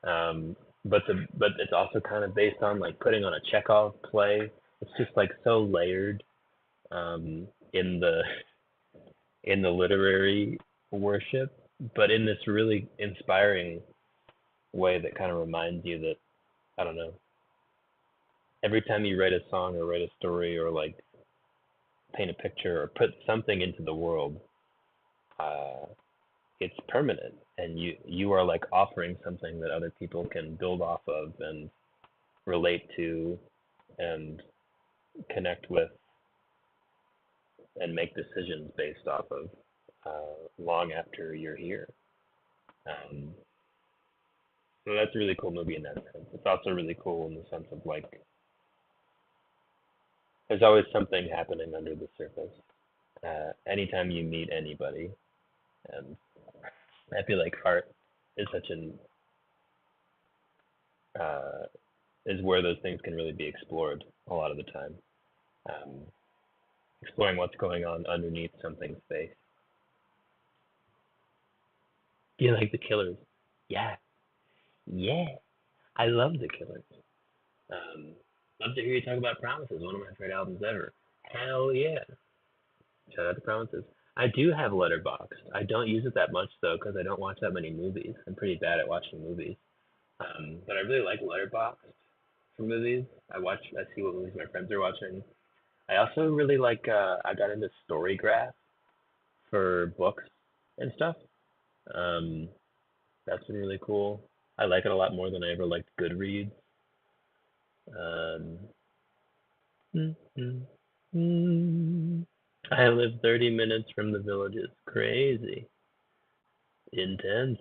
[SPEAKER 1] but it's also kind of based on like putting on a Chekhov play. It's just like so layered um, in the in the literary worship, but in this really inspiring way that kind of reminds you that I don't know. Every time you write a song or write a story or like paint a picture or put something into the world, uh, it's permanent, and you are like offering something that other people can build off of and relate to and connect with and make decisions based off of long after you're here. Um, so that's a really cool movie in that sense. It's also really cool in the sense of like there's always something happening under the surface. Anytime you meet anybody, and I feel like art is such an uh, is where those things can really be explored a lot of the time. Um, Exploring what's going on underneath something's face. Do you like the Killers? Yeah, yeah. I love the Killers. Um, Love to hear you talk about Promises, one of my favorite albums ever. Hell yeah. Shout out to Promises. I do have Letterboxd. I don't use it that much though, because I don't watch that many movies. I'm pretty bad at watching movies. But I really like Letterboxd for movies. I see what movies my friends are watching. I also really like. I got into Storygraph for books and stuff. Um, that's been really cool. I like it a lot more than I ever liked Goodreads. Um, mm, mm, mm. I live 30 minutes from the villages. Crazy. Intense.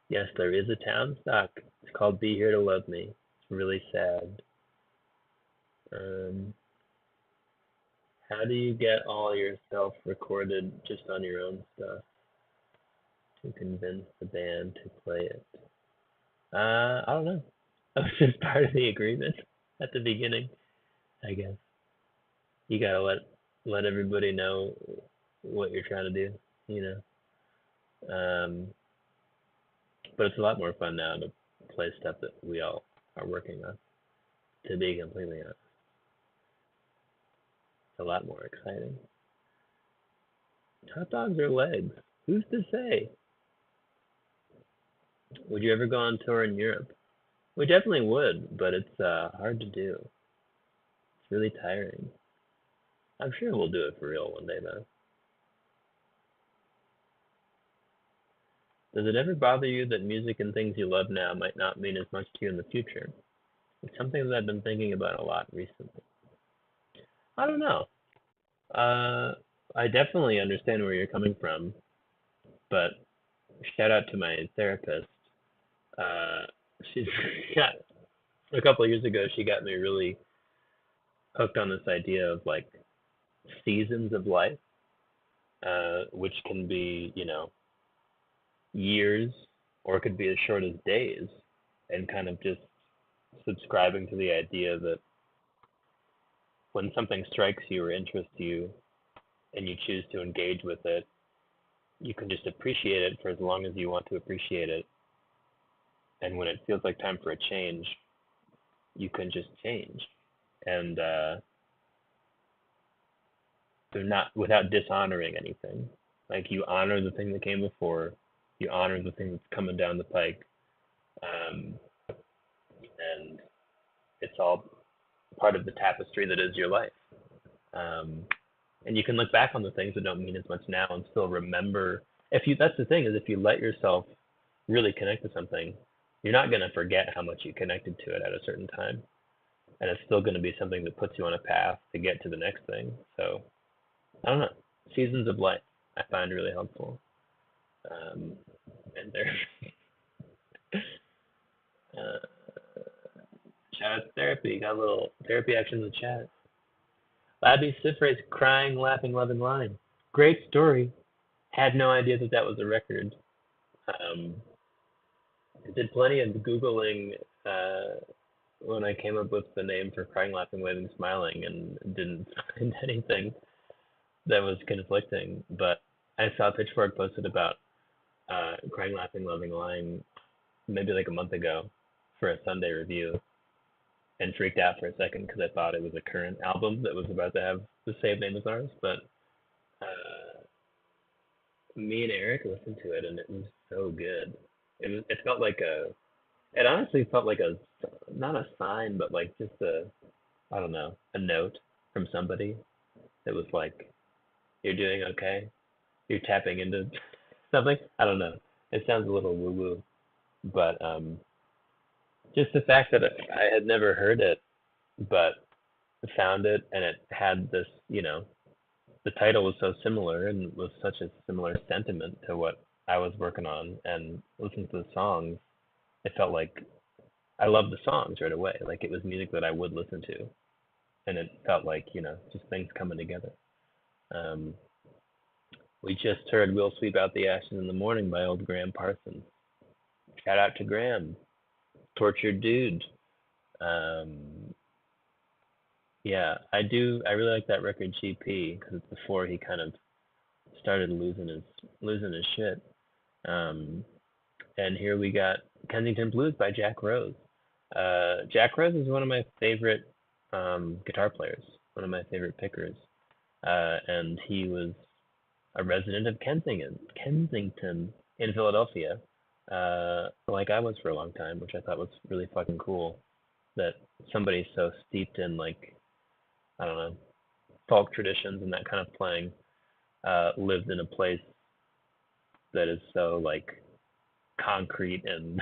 [SPEAKER 1] Yes, there is a town stock. It's called Be Here to Love Me. It's really sad. Um, how do you get all your stuff recorded just on your own stuff to convince the band to play it? I don't know. That was just part of the agreement at the beginning, I guess. You gotta let everybody know what you're trying to do, you know. But it's a lot more fun now to play stuff that we all are working on. To be completely honest, it's a lot more exciting. Hot dogs or legs? Who's to say? Would you ever go on tour in Europe? We definitely would, but it's hard to do. It's really tiring. I'm sure we'll do it for real one day, though. Does it ever bother you that music and things you love now might not mean as much to you in the future? It's something that I've been thinking about a lot recently. I don't know. Uh, I definitely understand where you're coming from, but shout out to my therapist. Uh, she's got a couple of years ago. She got me really hooked on this idea of like seasons of life, which can be years or it could be as short as days, and kind of just subscribing to the idea that when something strikes you or interests you and you choose to engage with it, you can just appreciate it for as long as you want to appreciate it. And when it feels like time for a change, you can just change. And they're not without dishonoring anything. Like you honor the thing that came before, you honor the thing that's coming down the pike, um, and it's all part of the tapestry that is your life. Um, and you can look back on the things that don't mean as much now and still remember. If you, that's the thing is if you let yourself really connect to something, you're not going to forget how much you connected to it at a certain time, and it's still going to be something that puts you on a path to get to the next thing. So I don't know. Seasons of life I find really helpful. And there, uh, shout out to therapy. Got a little therapy action in the chat. Labby Cifre's crying, laughing, loving line. Great story. Had no idea that that was a record. Um, I did plenty of Googling when I came up with the name for Crying, Laughing, Waving, Smiling and didn't find anything that was conflicting. But I saw Pitchfork posted about Crying, Laughing, Loving, Lying maybe like a month ago for a Sunday review and freaked out for a second because I thought it was a current album that was about to have the same name as ours. But uh, me and Eric listened to it and it was so good. It felt like it honestly felt like a not a sign but like just a I don't know a note from somebody that was like you're doing okay, you're tapping into something. I don't know. It sounds a little woo woo, but just the fact that I had never heard it, but found it and it had this, the title was so similar and was such a similar sentiment to what I was working on, and listening to the songs, it felt like I loved the songs right away. Like it was music that I would listen to, and it felt like just things coming together. Um, we just heard "We'll Sweep Out the Ashes in the Morning" by old Graham Parsons. Shout out to Graham, tortured dude. Um, yeah, I do. I really like that record GP because it's before he kind of started losing his shit. Um, and here we got Kensington Blues by Jack Rose. Jack Rose is one of my favorite guitar players, one of my favorite pickers, and he was a resident of Kensington in Philadelphia, like I was for a long time, which I thought was really fucking cool. That somebody so steeped in like I don't know folk traditions and that kind of playing lived in a place that is so like concrete and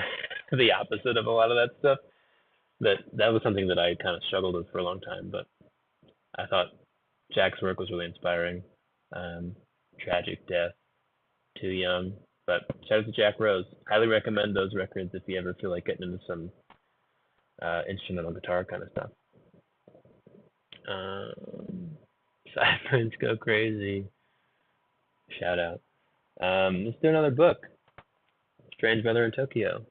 [SPEAKER 1] the opposite of a lot of that stuff. That was something that I kind of struggled with for a long time, but I thought Jack's work was really inspiring. Um, tragic death, too young. But shout out to Jack Rose. Highly recommend those records if you ever feel like getting into some instrumental guitar kind of stuff. Sideburns Go Crazy. Shout out. Let's do another book. Strange Weather in Tokyo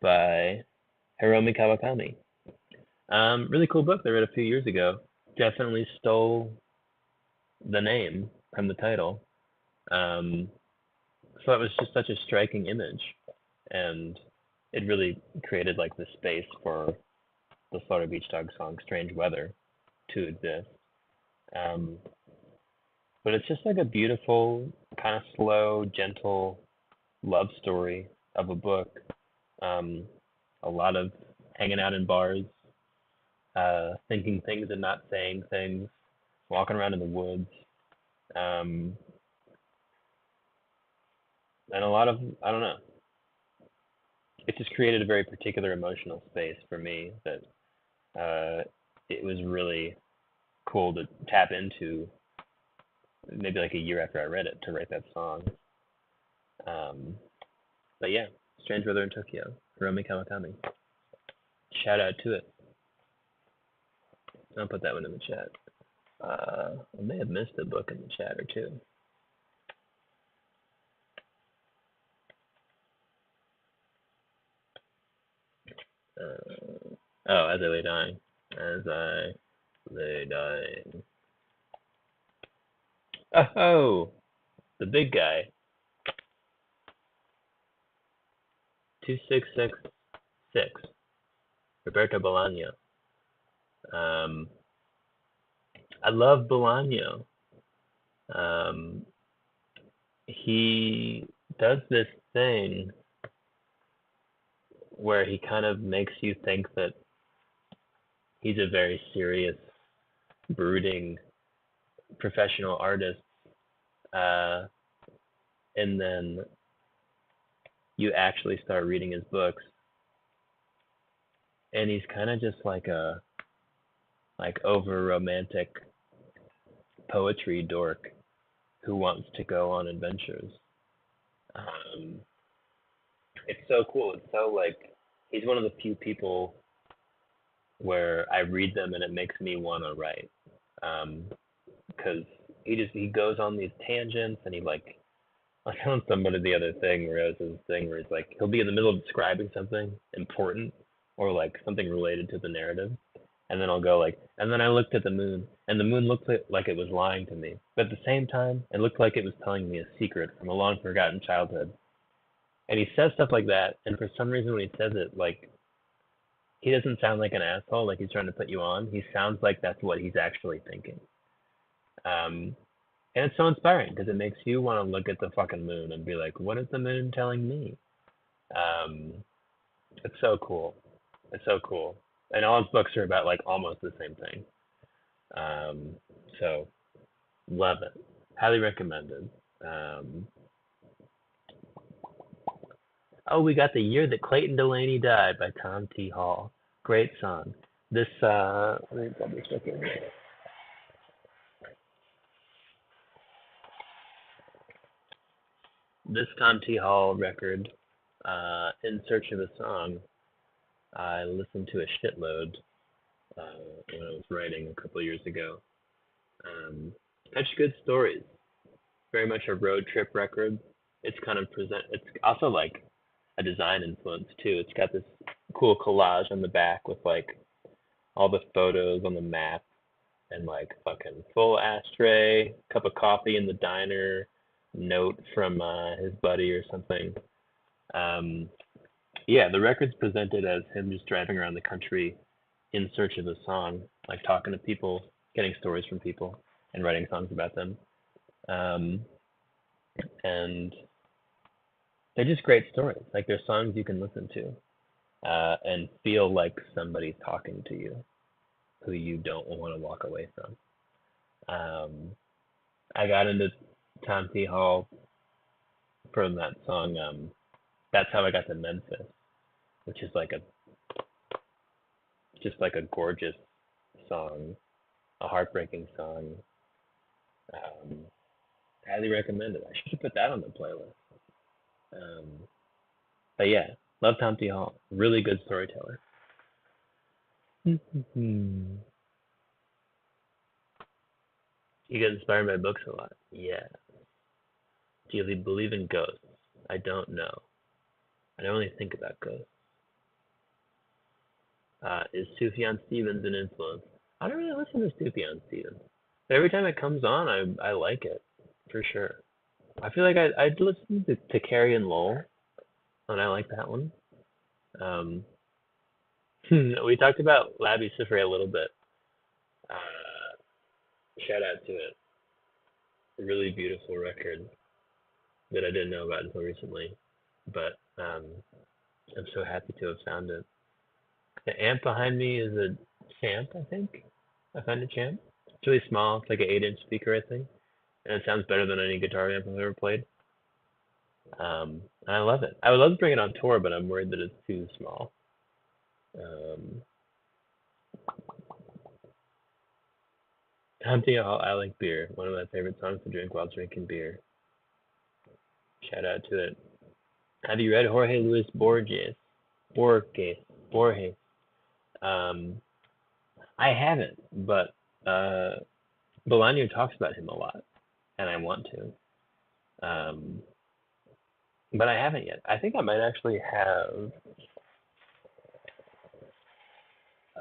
[SPEAKER 1] by Hiromi Kawakami. Really cool book they read a few years ago. Definitely stole the name from the title. So it was just such a striking image, and it really created like the space for the Slaughter Beach Dog song "Strange Weather" to exist. Um, but it's just like a beautiful, kind of slow, gentle love story of a book. Um, a lot of hanging out in bars, thinking things and not saying things, walking around in the woods, um, and a lot of, I don't know, it just created a very particular emotional space for me that it was really cool to tap into maybe like a year after I read it to write that song. Um, but yeah, Strange Weather in Tokyo, Hiromi Kawakami. Shout out to it. I'll put that one in the chat. I may have missed a book in the chat or two. As I Lay Dying. As I Lay Dying. Oh, the big guy. 2666. Roberto Bolano. I love Bolano. He does this thing where he kind of makes you think that he's a very serious, brooding professional artist, and then you actually start reading his books, and he's kind of just like a over romantic poetry dork who wants to go on adventures. Um, it's so cool. It's so like he's one of the few people where I read them and it makes me want to write. Because he goes on these tangents and he like I found somebody the other thing where it was this thing where he's like he'll be in the middle of describing something important or like something related to the narrative, and then I'll go like, and then I looked at the moon, and the moon looked like it was lying to me, but at the same time, it looked like it was telling me a secret from a long forgotten childhood. And he says stuff like that, and for some reason when he says it, like he doesn't sound like an asshole, like he's trying to put you on. He sounds like that's what he's actually thinking. Um, and it's so inspiring because it makes you want to look at the fucking moon and be like, what is the moon telling me? Um, it's so cool. It's so cool. And all his books are about like almost the same thing. Um, so love it. Highly recommended. Um, we got The Year That Clayton Delaney Died by Tom T. Hall. Great song. This let me double check it. This Tom T. Hall record, In Search of a Song, I listened to a shitload when I was writing a couple years ago. Such good stories. Very much a road trip record. It's kind of It's also like a design influence too. It's got this cool collage on the back with like all the photos on the map and like fucking full ashtray, cup of coffee in the diner, note from his buddy or something. Um, yeah, the record's presented as him just driving around the country in search of a song, like talking to people, getting stories from people, and writing songs about them. Um, and they're just great stories. Like they're songs you can listen to and feel like somebody's talking to you, who you don't want to walk away from. Um, I got into Tom T. Hall from that song. That's how I got to Memphis, which is like a just like a gorgeous song, a heartbreaking song. Um, Highly recommend it. I should have put that on the playlist. But yeah, love Tom T. Hall. Really good storyteller. You get inspired by books a lot. Yeah. Do you believe in ghosts? I don't know. I don't really think about ghosts. Is Sufjan Stevens an influence? I don't really listen to Sufjan Stevens. But every time it comes on, I like it, for sure. I feel like I'd listen to Carrie and Lowell, and I like that one. Um, we talked about Labby Sifri a little bit. Shout out to it. A really beautiful record that I didn't know about until recently, but I'm so happy to have found it. The amp behind me is a champ, I think. I found a champ. It's really small. It's like an 8-inch speaker, I think, and it sounds better than any guitar amp I've ever played. And I love it. I would love to bring it on tour, but I'm worried that it's too small. Humpty Hall, I like beer. One of my favorite songs to drink while drinking beer. Shout out to it. Have you read Jorge Luis Borges? Borges. I haven't, but Bolano talks about him a lot, and I want to. But I haven't yet. I think I might actually have.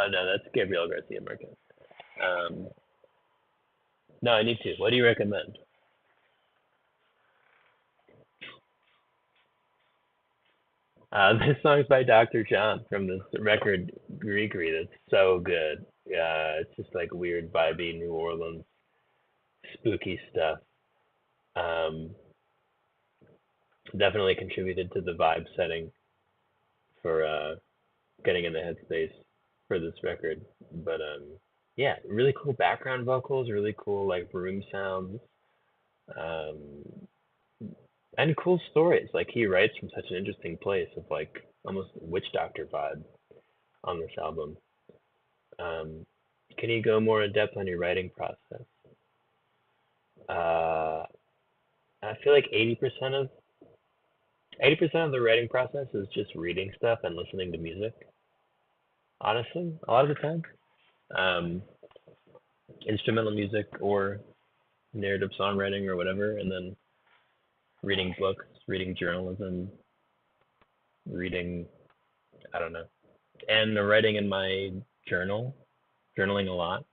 [SPEAKER 1] Oh no, that's Gabriel Garcia Marquez. No, I need to. What do you recommend? This song's by Dr. John from this record Greekery that's so good. Yeah, it's just like weird, vibey New Orleans, spooky stuff. Um, Definitely contributed to the vibe setting for getting in the headspace for this record. But yeah, really cool background vocals, really cool like room sounds, um, and cool stories. Like he writes from such an interesting place of like almost witch doctor vibe on this album. Um, can you go more in depth on your writing process? Uh, I feel like 80% of the writing process is just reading stuff and listening to music. Honestly, a lot of the time, um, instrumental music or narrative songwriting or whatever, and then reading books, reading journalism, reading I don't know, and writing in my journaling a lot.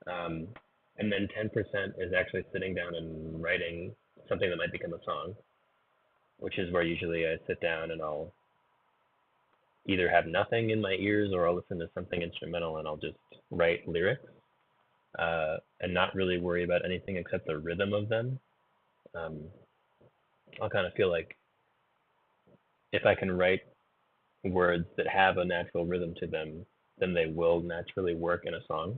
[SPEAKER 1] Um, and then 10% is actually sitting down and writing something that might become a song, which is where usually I sit down and I'll either have nothing in my ears or I'll listen to something instrumental and I'll just write lyrics and not really worry about anything except the rhythm of them. Um, I'll kind of feel like if I can write words that have a natural rhythm to them, then they will naturally work in a song.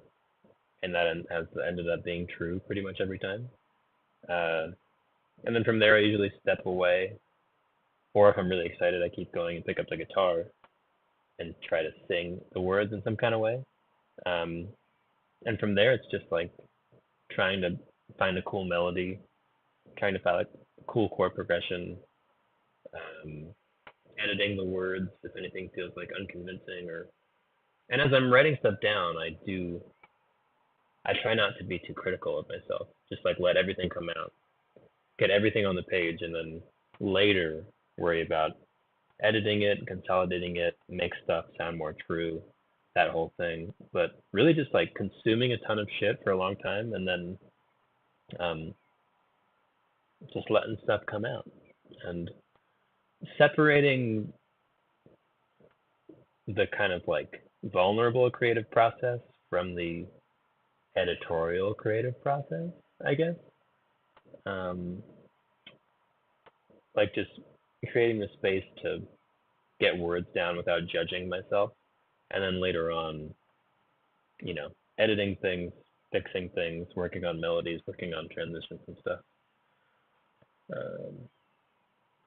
[SPEAKER 1] And that has ended up being true pretty much every time. Uh, and then from there, I usually step away, or if I'm really excited, I keep going and pick up the guitar and try to sing the words in some kind of way. Um, and from there, it's just like trying to find a cool melody, trying to find a cool chord progression, um, editing the words if anything feels like unconvincing or. And as I'm writing stuff down, I try not to be too critical of myself. Just like let everything come out, get everything on the page, and then later worry about editing it, consolidating it, make stuff sound more true, that whole thing. But really just like consuming a ton of shit for a long time and then um, just letting stuff come out and separating the kind of like vulnerable creative process from the editorial creative process, I guess. Um, like just creating the space to get words down without judging myself, and then later on, editing things, fixing things, working on melodies, working on transitions and stuff.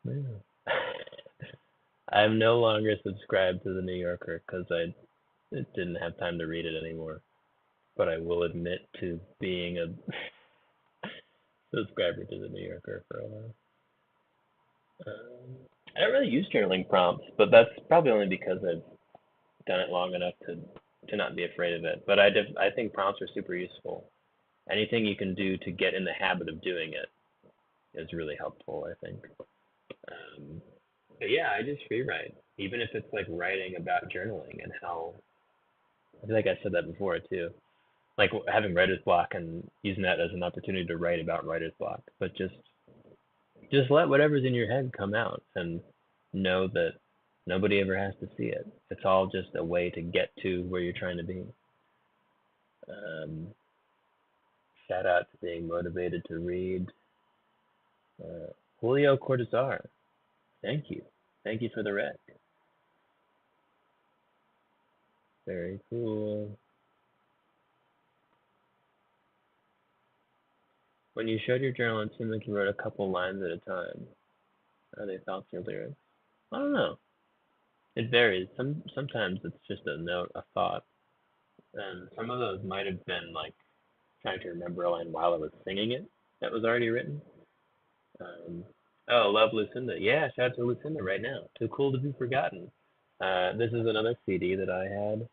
[SPEAKER 1] Yeah. I'm no longer subscribed to the New Yorker because I didn't have time to read it anymore. But I will admit to being a subscriber to the New Yorker for a while. I don't really use journaling prompts, but that's probably only because I've done it long enough to not be afraid of it. But I think prompts are super useful. Anything you can do to get in the habit of doing it is really helpful, I think. But yeah, I just free write, even if it's like writing about journaling and how. I feel like I said that before too, like having writer's block and using that as an opportunity to write about writer's block, but just let whatever's in your head come out and know that nobody ever has to see it. It's all just a way to get to where you're trying to be. Shout out to being motivated to read. Julio Cortazar, thank you. Thank you for the rec. Very cool. When you showed your journal, it seemed like you wrote a couple lines at a time. Are they thoughts or lyrics? I don't know. It varies. Sometimes it's just a note, a thought, and some of those might have been like trying to remember a line while I was singing it that was already written. Oh, love Lucinda. Yeah, shout out to Lucinda right now. Too cool to be forgotten. This is another CD that I had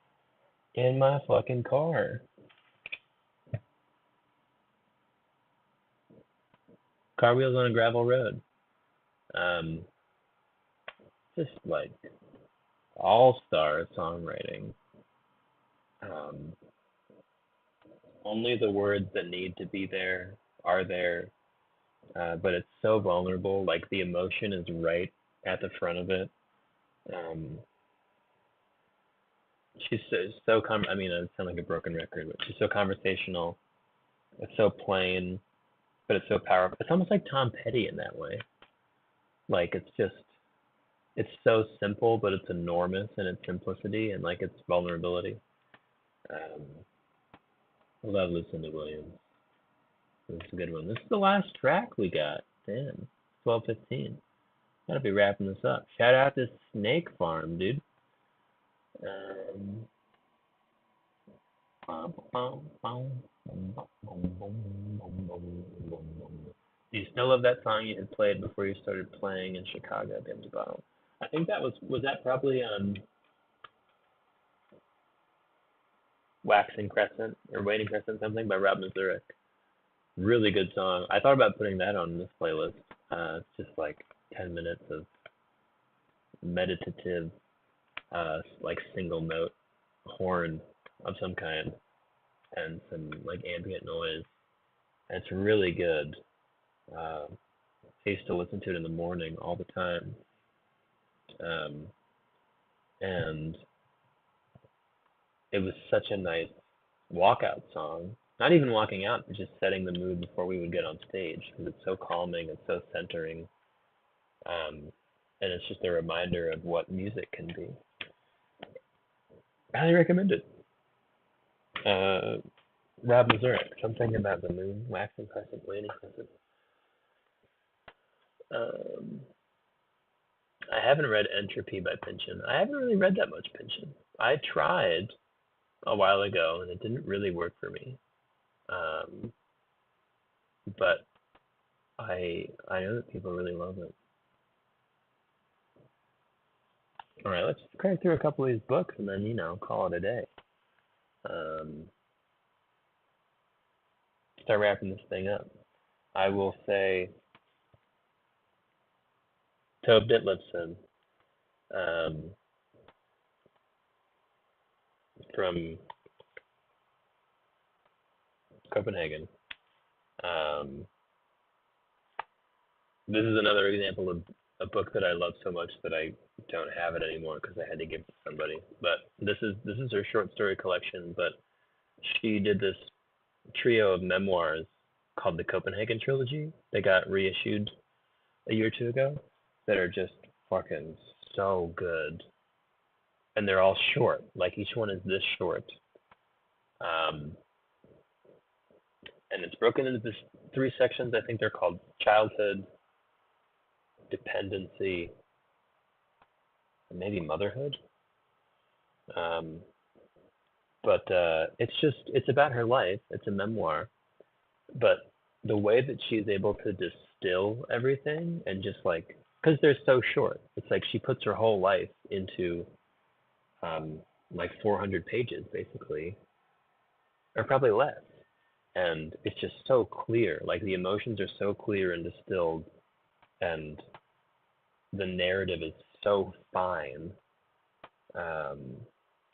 [SPEAKER 1] in my fucking car. Car Wheels on a Gravel Road. Just like all-star songwriting. Only the words that need to be there are there, but it's so vulnerable. Like the emotion is right at the front of it. She's I mean, I sound like a broken record, but she's so conversational. It's so plain, but it's so powerful. It's almost like Tom Petty in that way. Like it's so simple, but it's enormous in its simplicity and like its vulnerability. Um, I love Lucinda Williams. This is a good one. This is the last track we got. Damn, 12:15. Gotta be wrapping this up. Shout out to Snake Farm, dude. Do you still love that song you had played before you started playing in Chicago at the Empty Bottle? I think that was that probably Waxing Crescent or Waiting Crescent something by Rob Mazurek. Really good song. I thought about putting that on this playlist. It's just like 10 minutes of meditative, like single note horn of some kind and some like ambient noise. And it's really good. I used to listen to it in the morning all the time. And it was such a nice walkout song. Not even walking out, but just setting the mood before we would get on stage because it's so calming, it's so centering, and it's just a reminder of what music can be. Highly recommend it. Rob Mazurek, something about the moon, waxing crescent, waning crescent. I haven't read Entropy by Pynchon. I haven't really read that much Pynchon. I tried a while ago and it didn't really work for me. But I know that people really love it. All right, let's crank through a couple of these books and then call it a day. Start wrapping this thing up. I will say Tove Ditlevsen from Copenhagen. This is another example of a book that I love so much that I don't have it anymore because I had to give it to somebody. But this is her short story collection. But she did this trio of memoirs called the Copenhagen Trilogy. They got reissued a year or two ago that are just fucking so good. And they're all short. Like each one is this short. And it's broken into this 3 sections. I think they're called childhood, dependency, and maybe motherhood. But it's about her life. It's a memoir, but the way that she's able to distill everything and just like, because they're so short, it's like she puts her whole life into like 400 pages basically, or probably less. And it's just so clear. Like the emotions are so clear and distilled, and the narrative is so fine, um,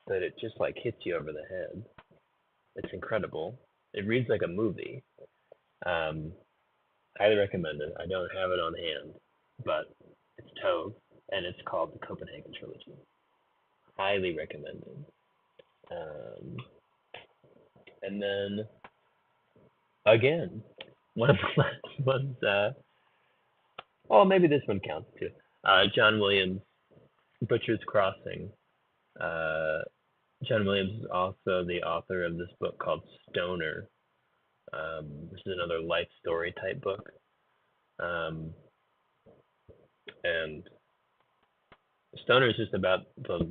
[SPEAKER 1] that it just like hits you over the head. It's incredible. It reads like a movie. Um, Highly recommend it. I don't have it on hand, but it's Tove, and it's called the Copenhagen Trilogy. Highly recommended. Um, and then again, one of the last ones. Oh, maybe this one counts too. John Williams, Butcher's Crossing. Uh, John Williams is also the author of this book called Stoner. This is another life story type book. Um, and Stoner is just about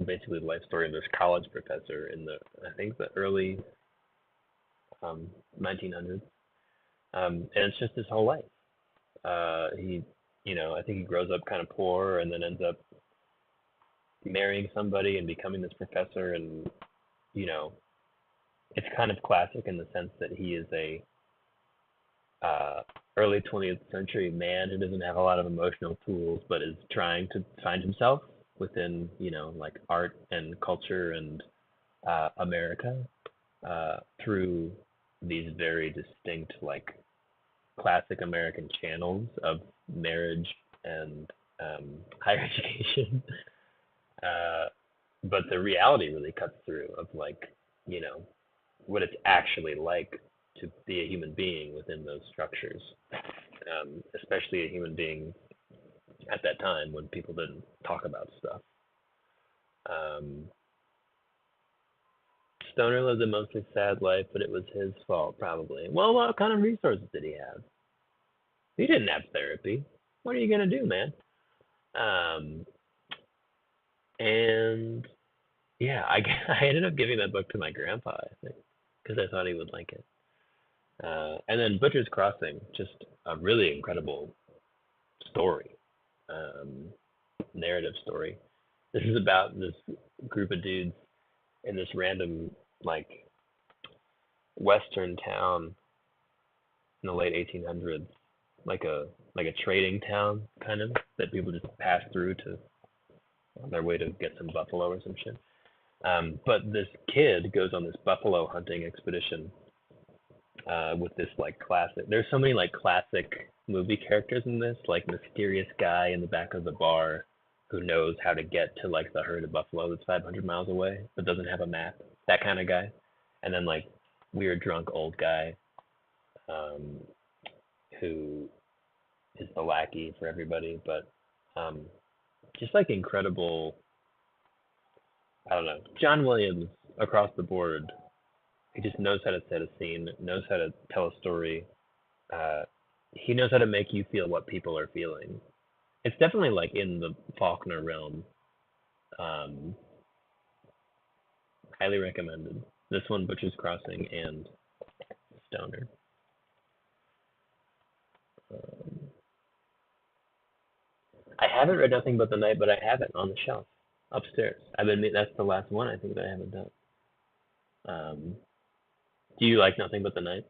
[SPEAKER 1] basically the life story of this college professor in the, I think, the early 1900s. And it's just his whole life. I think he grows up kind of poor and then ends up marrying somebody and becoming this professor. And, you know, it's kind of classic in the sense that he is a early 20th century man who doesn't have a lot of emotional tools, but is trying to find himself within, like art and culture and America through these very distinct, like classic American channels of marriage and higher education. But the reality really cuts through of like, you know, what it's actually like to be a human being within those structures, especially a human being at that time when people didn't talk about stuff. Um, Stoner lived a mostly sad life, but it was his fault, probably. Well, what kind of resources did he have? He didn't have therapy. What are you going to do, man? Um, and yeah, I ended up giving that book to my grandpa, I think, because I thought he would like it. And then Butcher's Crossing, just a really incredible story, um, narrative story. This is about this group of dudes in this random, like, western town in the late 1800s, like a trading town kind of that people just pass through to on their way to get some buffalo or some shit. But this kid goes on this buffalo hunting expedition with this like classic. There's so many like classic movie characters in this, like mysterious guy in the back of the bar who knows how to get to like the herd of buffalo that's 500 miles away but doesn't have a map. That kind of guy. And then like weird drunk old guy um, who is the lackey for everybody, but um, just like incredible. I don't know. John Williams across the board. He just knows how to set a scene, knows how to tell a story. Uh, he knows how to make you feel what people are feeling. It's definitely like in the Faulkner realm. Um, Highly recommended. This one, Butcher's Crossing and Stoner. Um, I haven't read Nothing But the Night, but I have it on the shelf upstairs. That's the last one I think that I haven't done. Um, do you like Nothing But the Night?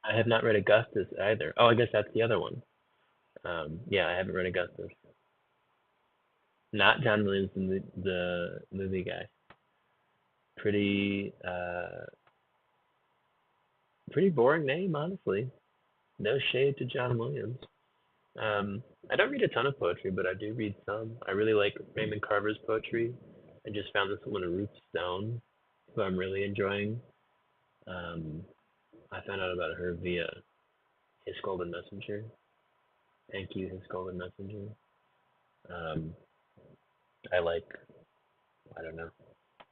[SPEAKER 1] I have not read Augustus either. Oh, I guess that's the other one. Yeah, I haven't read Augustus. Not John Williams, the movie guy. Pretty, pretty boring name, honestly. No shade to John Williams. I don't read a ton of poetry, but I do read some. I really like Raymond Carver's poetry. I just found this one, Ruth Stone, who I'm really enjoying. Um, I found out about her via His Golden Messenger. Thank you, His Golden Messenger. Um, I like, I don't know,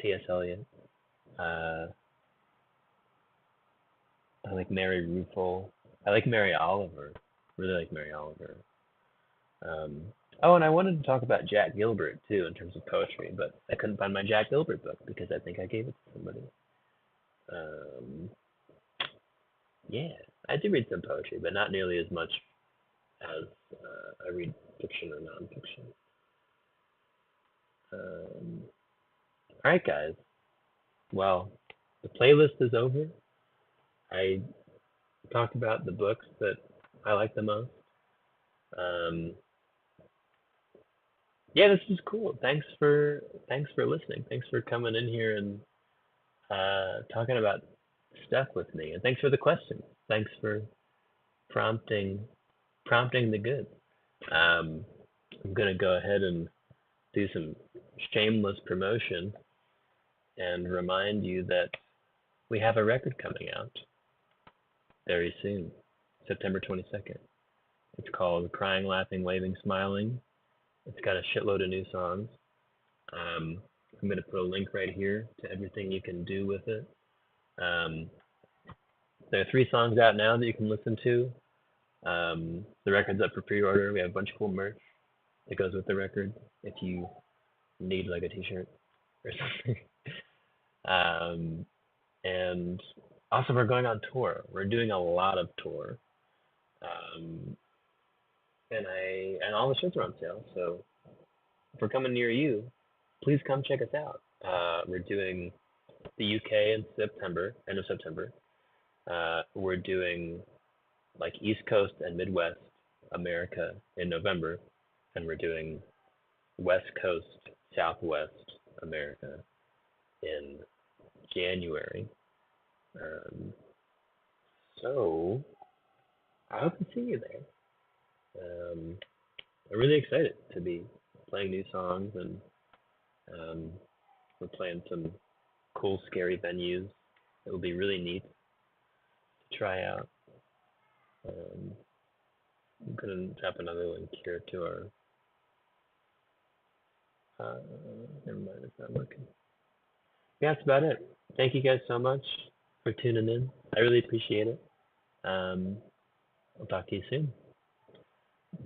[SPEAKER 1] T.S. Eliot. Uh, I like Mary Ruefle. I like Mary Oliver. Really like Mary Oliver. Oh, and I wanted to talk about Jack Gilbert too in terms of poetry, but I couldn't find my Jack Gilbert book because I think I gave it to somebody. Um, yeah, I do read some poetry, but not nearly as much as I read fiction or nonfiction. All right, guys. Well, the playlist is over. I talked about the books that I like the most. Um, yeah, this is cool. Thanks for listening. Thanks for coming in here and talking about stuff with me, and thanks for the questions. Thanks for prompting prompting the good. Um, I'm gonna go ahead and do some shameless promotion and remind you that we have a record coming out very soon, September 22nd. It's called Crying, Laughing, Waving, Smiling. It's got a shitload of new songs. Um, I'm going to put a link right here to everything you can do with it. Um, there are 3 songs out now that you can listen to. The record's up for pre-order. We have a bunch of cool merch that goes with the record if you need like a t-shirt or something. And also we're going on tour. We're doing a lot of tour. Um, and all the shirts are on sale. So if we're coming near you, please come check us out. We're doing the UK in September, end of September. We're doing like East Coast and Midwest America in November, and we're doing West Coast, Southwest America in January. Um, so I hope to see you there. I'm really excited to be playing new songs, and um, we're playing some cool, scary venues. It will be really neat to try out. Um, I'm gonna drop another link here to our. Never mind, it's not working. Yeah, that's about it. Thank you guys so much for tuning in. I really appreciate it. I'll talk to you soon.